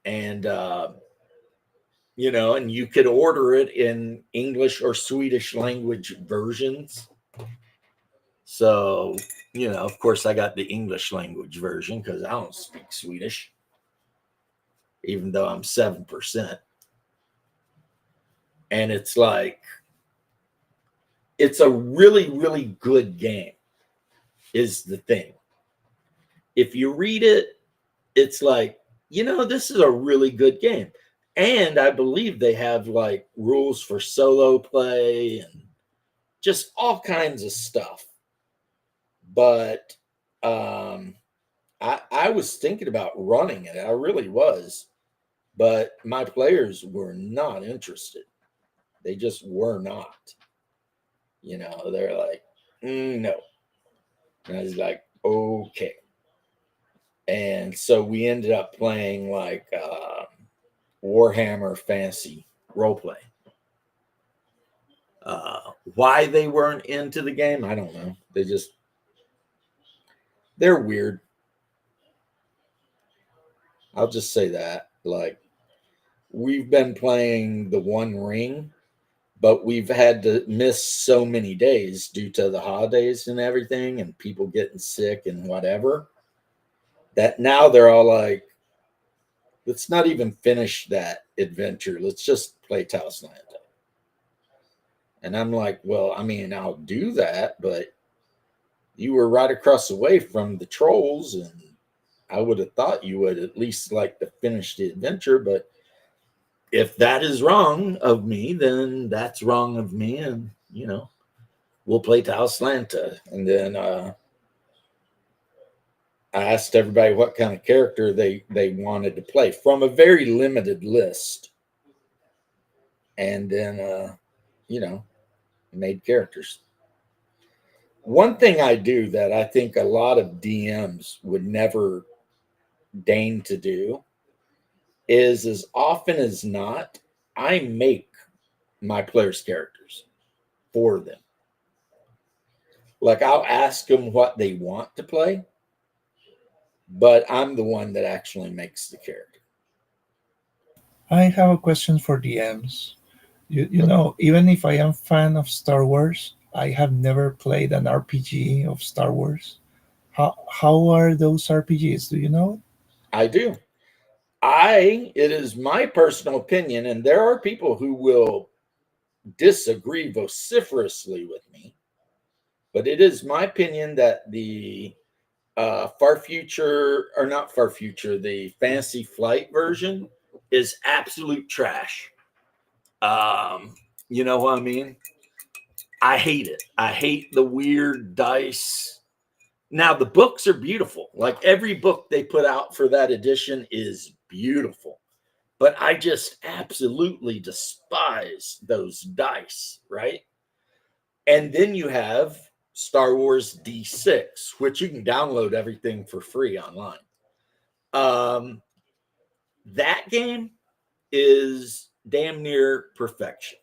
and and you could order it in English or Swedish language versions. So, of course, I got the English language version because I don't speak Swedish, even though I'm 7%. And it's like, it's a really, really good game, is the thing. If you read it, it's like, this is a really good game. And I believe they have like rules for solo play and just all kinds of stuff. But I was thinking about running it. I really was. But my players were not interested. They just were not. They're like, no. And I was like, okay. And so we ended up playing like Warhammer Fantasy Roleplay. Why they weren't into the game, I don't know. They're weird. I'll just say that. Like, we've been playing the One Ring, but we've had to miss so many days due to the holidays and everything and people getting sick and whatever, that now they're all like, let's not even finish that adventure. Let's just play Talos. And I'm like, well, I mean, I'll do that, but you were right across the way from the trolls, and I would have thought you would at least like to finish the adventure. But if that is wrong of me, then that's wrong of me, and we'll play Talos. And then I asked everybody what kind of character they wanted to play from a very limited list, and then made characters. One thing I do that I think a lot of DMs would never deign to do is, as often as not, I make my players' characters for them. Like, I'll ask them what they want to play, but I'm the one that actually makes the character. I have a question for DMs. You know, even if I am fan of Star Wars, I have never played an RPG of Star Wars. How are those RPGs? Do you know? I do. It is my personal opinion, and there are people who will disagree vociferously with me, but it is my opinion that the Far Future, or not Far Future, the Fantasy Flight version is absolute trash. You know what I mean? I hate it. I hate the weird dice. Now, the books are beautiful. Like, every book they put out for that edition is beautiful. But I just absolutely despise those dice, right? And then you have Star Wars D6, which you can download everything for free online. That game is damn near perfection.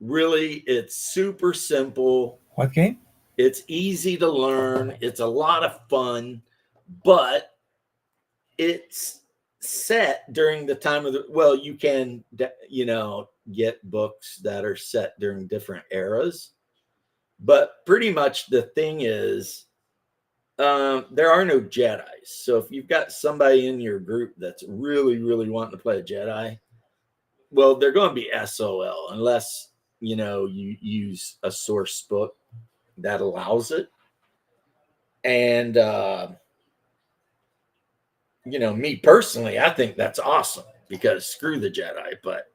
Really, it's super simple. What game? It's easy to learn. It's a lot of fun, but it's set during the time of you can, get books that are set during different eras. But pretty much the thing is, there are no Jedis. So if you've got somebody in your group that's really, really wanting to play a Jedi, well, they're going to be SOL unless, you use a source book that allows it. And, me personally, I think that's awesome because screw the Jedi. But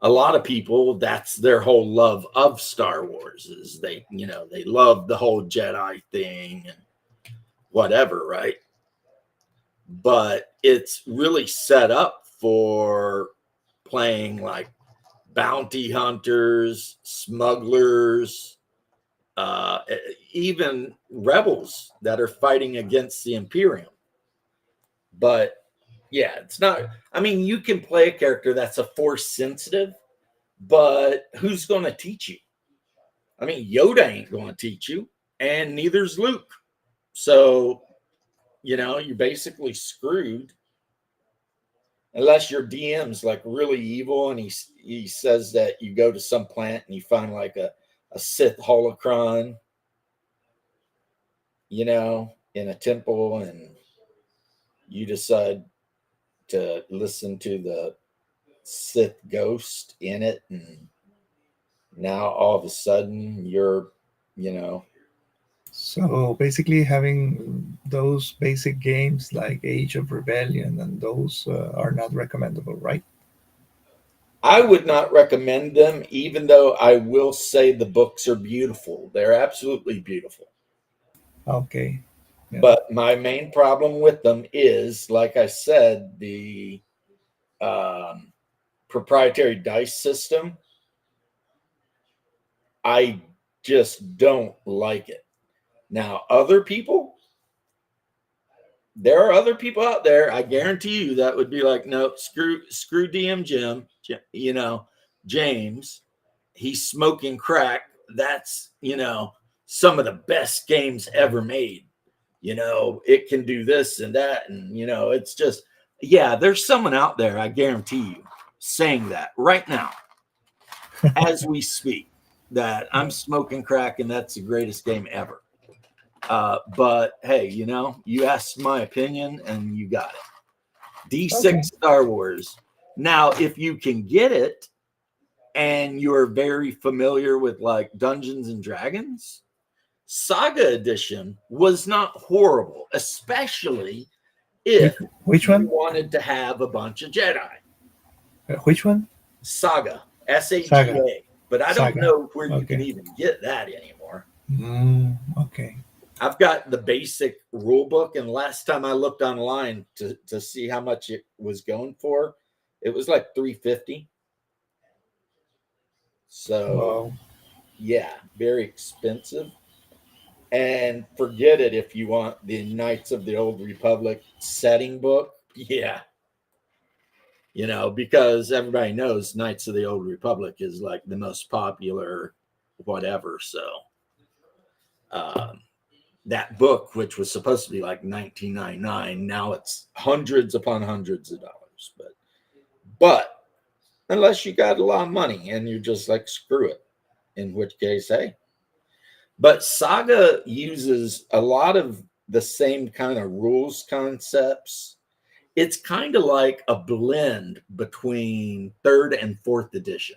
a lot of people, that's their whole love of Star Wars, is they love the whole Jedi thing and whatever, right? But it's really set up for playing like bounty hunters, smugglers, even rebels that are fighting against the Imperium. But yeah, it's not, I mean, you can play a character that's a force sensitive, but who's going to teach you? I mean, Yoda ain't going to teach you, and neither's Luke. So, you're basically screwed unless your DM's like really evil and he says that you go to some planet and you find like a Sith holocron, in a temple, and you decide to listen to the Sith ghost in it, and now all of a sudden you're, So basically, having those basic games like Age of Rebellion and those are not recommendable, right? I would not recommend them, even though I will say the books are beautiful. They're absolutely beautiful. Okay. Yeah. But my main problem with them is, like I said, the proprietary dice system. I just don't like it. Now, there are other people out there, I guarantee you, that would be like, no, screw DM Jim, James. He's smoking crack. That's, some of the best games ever made. It can do this and that. And, it's just, yeah, there's someone out there, I guarantee you. saying that right now as we speak, that I'm smoking crack and that's the greatest game ever. But hey, you asked my opinion and you got it. D6 Okay. Star Wars. Now, if you can get it and you're very familiar with like Dungeons and Dragons, Saga Edition was not horrible, especially if Which you one? wanted to have a bunch of Jedi. Which one? Saga, Saga. Saga. But I don't Saga. know where you can Okay. even get that anymore. Okay. I've got the basic rule book, and last time I looked online to see how much it was going for, it was like $350. So Wow. yeah, very expensive. And forget it if you want the Knights of the Old Republic setting book. Yeah. Because everybody knows Knights of the Old Republic is like the most popular whatever. So that book, which was supposed to be like $19.99, now it's hundreds upon hundreds of dollars. But unless you got a lot of money and you're just like, screw it, in which case, hey. But Saga uses a lot of the same kind of rules concepts. It's kind of like a blend between third and fourth edition,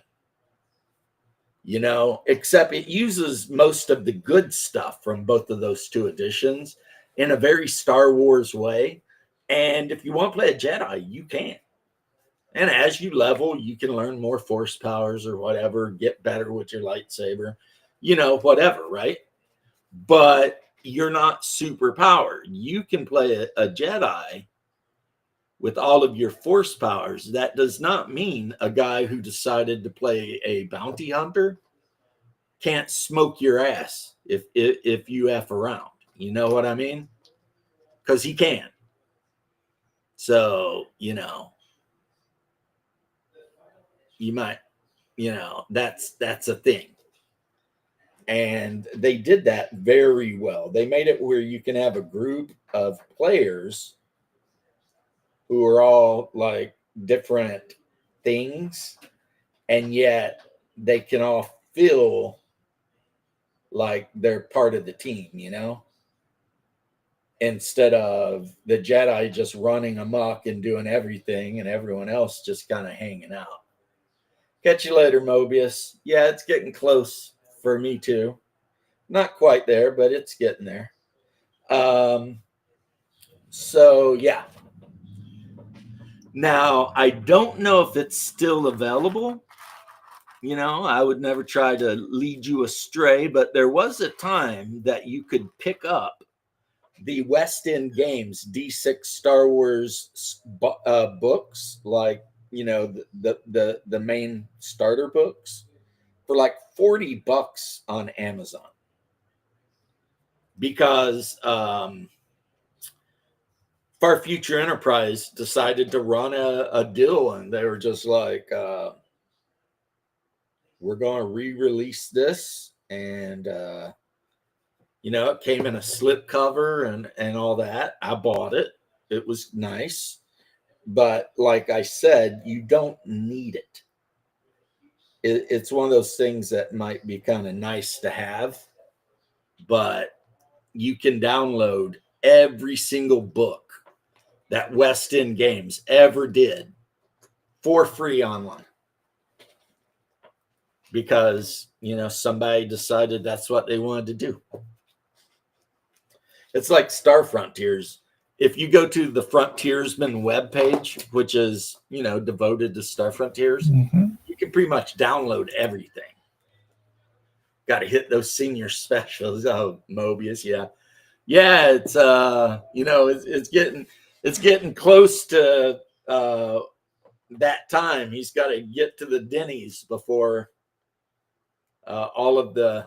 except it uses most of the good stuff from both of those two editions in a very Star Wars way. And if you want to play a Jedi, you can. And as you level, you can learn more force powers or whatever, get better with your lightsaber, whatever, right? But you're not super powered. You can play a Jedi with all of your force powers. That does not mean a guy who decided to play a bounty hunter can't smoke your ass if you F around. You know what I mean? Because he can. So, you might, that's a thing. And they did that very well. They made it where you can have a group of players who are all like different things, and yet they can all feel like they're part of the team, instead of the Jedi just running amok and doing everything and everyone else just kind of hanging out. Catch you later, Mobius. Yeah, it's getting close for me too. Not quite there, but it's getting there. So yeah. Now, I don't know if it's still available. I would never try to lead you astray, but there was a time that you could pick up the West End Games D6 Star Wars books, like the main starter books, for like $40 on Amazon, because Far Future Enterprise decided to run a deal, and they were just like, we're going to re-release this, and it came in a slip cover and all that. I bought it. It was nice. But like I said, you don't need it. It's one of those things that might be kind of nice to have, but you can download every single book that West End Games ever did for free online, because somebody decided that's what they wanted to do. It's like Star Frontiers. If you go to the Frontiersman webpage, which is devoted to Star Frontiers, you can pretty much download everything. Got to hit those senior specials. Oh, Mobius, yeah. It's it's getting close to that time. He's got to get to the Denny's before all of the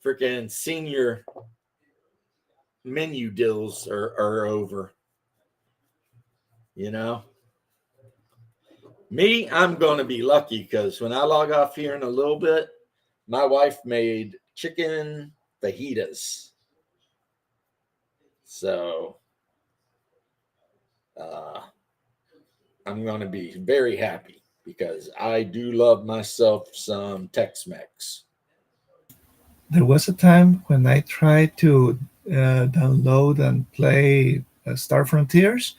freaking senior menu deals are over. Me, I'm going to be lucky, because when I log off here in a little bit, my wife made chicken fajitas. So I'm going to be very happy because I do love myself some Tex-Mex. There was a time when I tried to download and play Star Frontiers,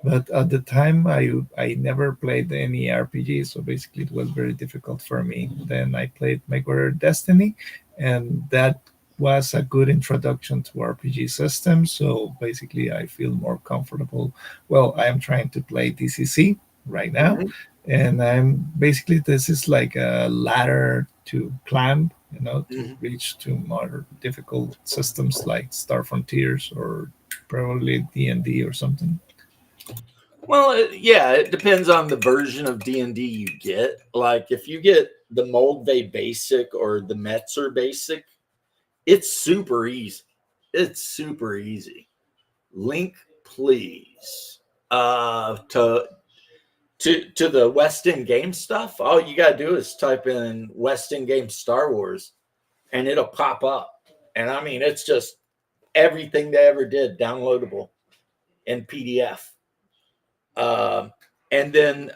but at the time I never played any RPG, so basically it was very difficult for me. Then I played MechWarrior Destiny, and that was a good introduction to RPG systems. So basically I feel more comfortable. Well, I am trying to play DCC right now, Mhm. and I'm basically, this is like a ladder to climb, to Mhm. reach to more difficult systems like Star Frontiers or probably D&D or something. Well, yeah, it depends on the version of D&D you get. Like if you get the Moldvay Basic or the Metzer Basic, it's super easy. It's super easy. Link, please. To the West End game stuff, all you gotta do is type in West End game Star Wars and it'll pop up. And I mean, it's just everything they ever did downloadable in PDF. Um, and then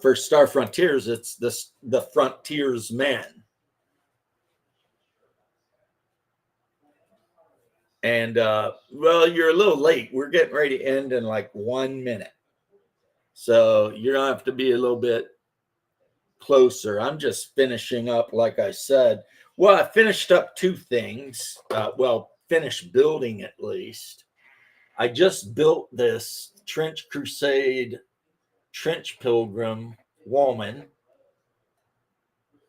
for Star Frontiers, it's the Frontiers Men. And well, you're a little late. We're getting ready to end in like 1 minute. So you're gonna have to be a little bit closer. I'm just finishing up, like I said. Well, I finished up two things. Finished building at least. I just built this Trench Crusade Trench Pilgrim woman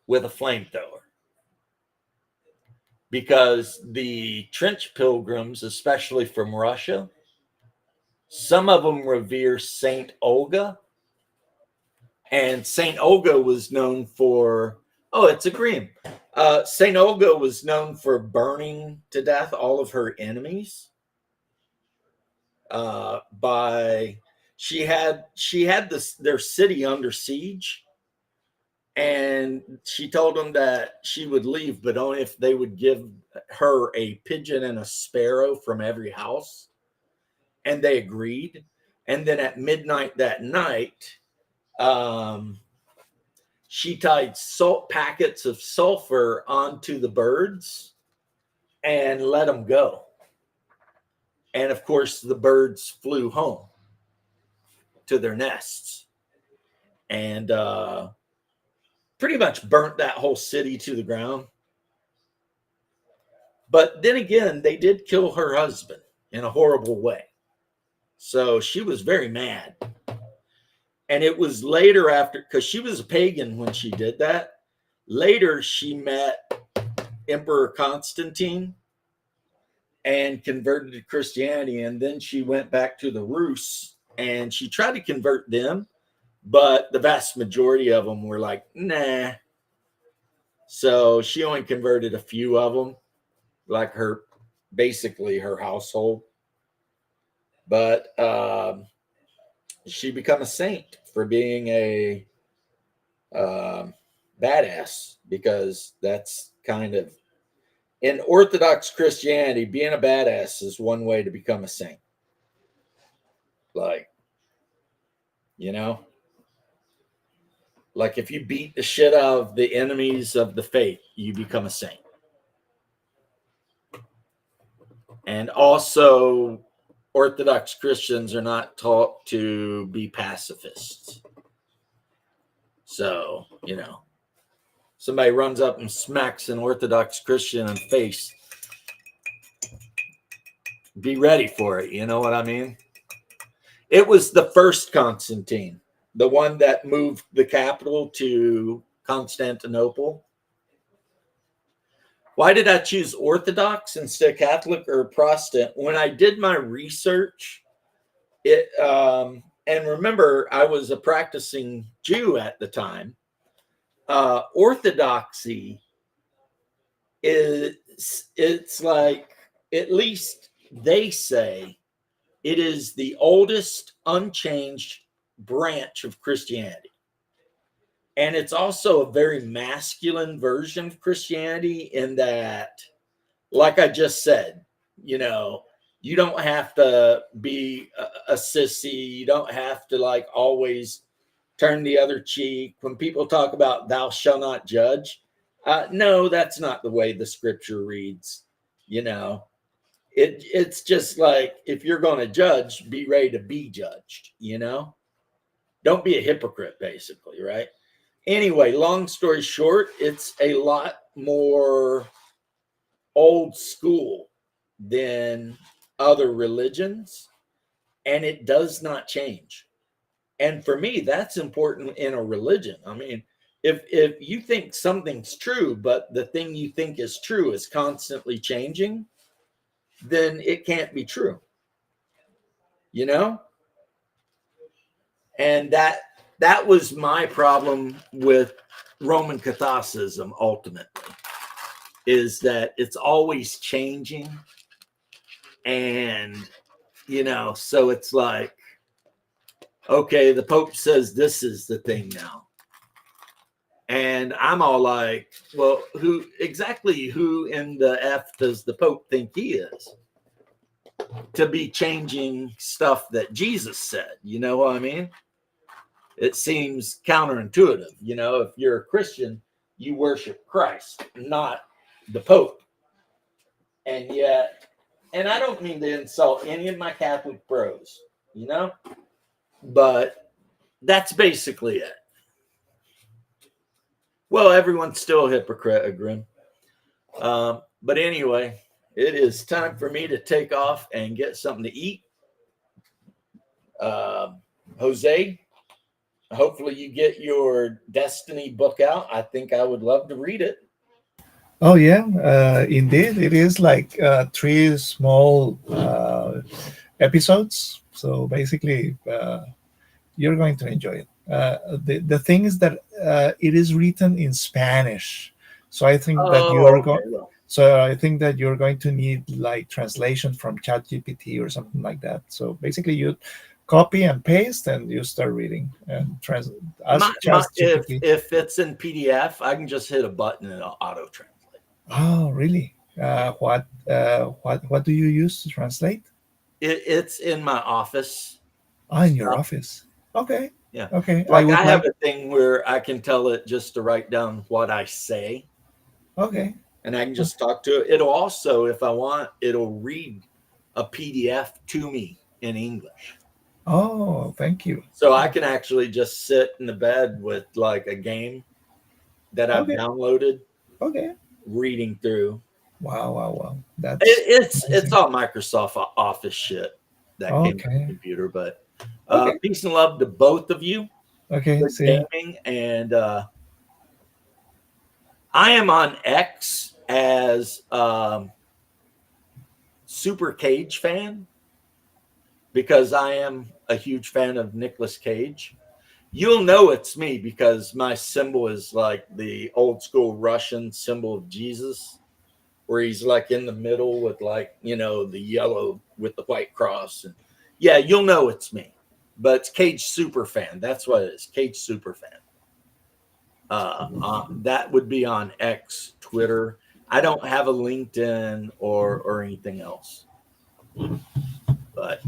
with a flamethrower. Because the Trench Pilgrims, especially from Russia, some of them revere Saint Olga. And Saint Olga was known for, oh, it's a green. Saint Olga was known for burning to death all of her enemies. By she had their city under siege, and she told them that she would leave, but only if they would give her a pigeon and a sparrow from every house. And they agreed. And then at midnight that night, she tied salt packets of sulfur onto the birds and let them go. And of course, the birds flew home to their nests and pretty much burnt that whole city to the ground. But then again, they did kill her husband in a horrible way. So she was very mad. And it was later after, because she was a pagan when she did that. Later, she met Emperor Constantine and converted to Christianity. And then she went back to the Rus and she tried to convert them, but the vast majority of them were like, nah. So she only converted a few of them, like basically her household. But she became a saint for being a badass, because that's kind of, in Orthodox Christianity, being a badass is one way to become a saint. Like, like if you beat the shit out of the enemies of the faith, you become a saint. And also, Orthodox Christians are not taught to be pacifists. So, somebody runs up and smacks an Orthodox Christian in the face, be ready for it. You know what I mean? It was the first Constantine, the one that moved the capital to Constantinople. Why did I choose Orthodox instead of Catholic or Protestant? When I did my research, and remember, I was a practicing Jew at the time. Orthodoxy it's like, at least they say, it is the oldest unchanged branch of Christianity. And it's also a very masculine version of Christianity in that, like I just said, you don't have to be a sissy. You don't have to like always turn the other cheek. When people talk about thou shall not judge, no, that's not the way the scripture reads. You know, it's just like, if you're going to judge, be ready to be judged. You know, don't be a hypocrite, basically, right? Anyway, long story short, it's a lot more old school than other religions, and it does not change. And for me, that's important in a religion. I mean, if you think something's true, but the thing you think is true is constantly changing, then it can't be true. You know? And that was my problem with Roman Catholicism ultimately, is that it's always changing. And, you know, so it's like, okay, the Pope says this is the thing now. And I'm all like, well, who in the F does the Pope think he is to be changing stuff that Jesus said? You know what I mean? It seems counterintuitive. You know, if you're a Christian, you worship Christ, not the Pope. And yet, and I don't mean to insult any of my Catholic bros, you know, but that's basically it. Well, everyone's still a hypocrite, Grim. But anyway, it is time for me to take off and get something to eat. Jose, hopefully you get your Destiny book out. I think I would love to read it. Oh yeah, indeed, it is like 3 small episodes. So basically, you're going to enjoy it. The thing is that it is written in Spanish, so I think that you are going. Well. So I think that you're going to need like translation from ChatGPT or something like that. So basically, you copy and paste, and you start reading and ask ChatGPT. If it's in PDF, I can just hit a button and it'll auto translate. Oh, really? What do you use to translate? It's in my office. In your office. Okay. Yeah. Okay. Like I have a thing where I can tell it just to write down what I say. Okay. And I can just talk to it. It'll also, if I want, it'll read a PDF to me in English. Oh, thank you. So I can actually just sit in the bed with like a game that I've downloaded. Okay. Reading through. Wow. It's all Microsoft Office shit that came to the computer. But peace and love to both of you. Okay. Good gaming. And I am on X as Super Cage fan, because I am a huge fan of Nicolas Cage. You'll know it's me because my symbol is like the old school Russian symbol of Jesus, where he's like in the middle with like, you know, the yellow with the white cross. And yeah, you'll know it's me. But it's Cage Super Fan. That's what it is. Cage Super Fan. That would be on X, Twitter. I don't have a LinkedIn or anything else. But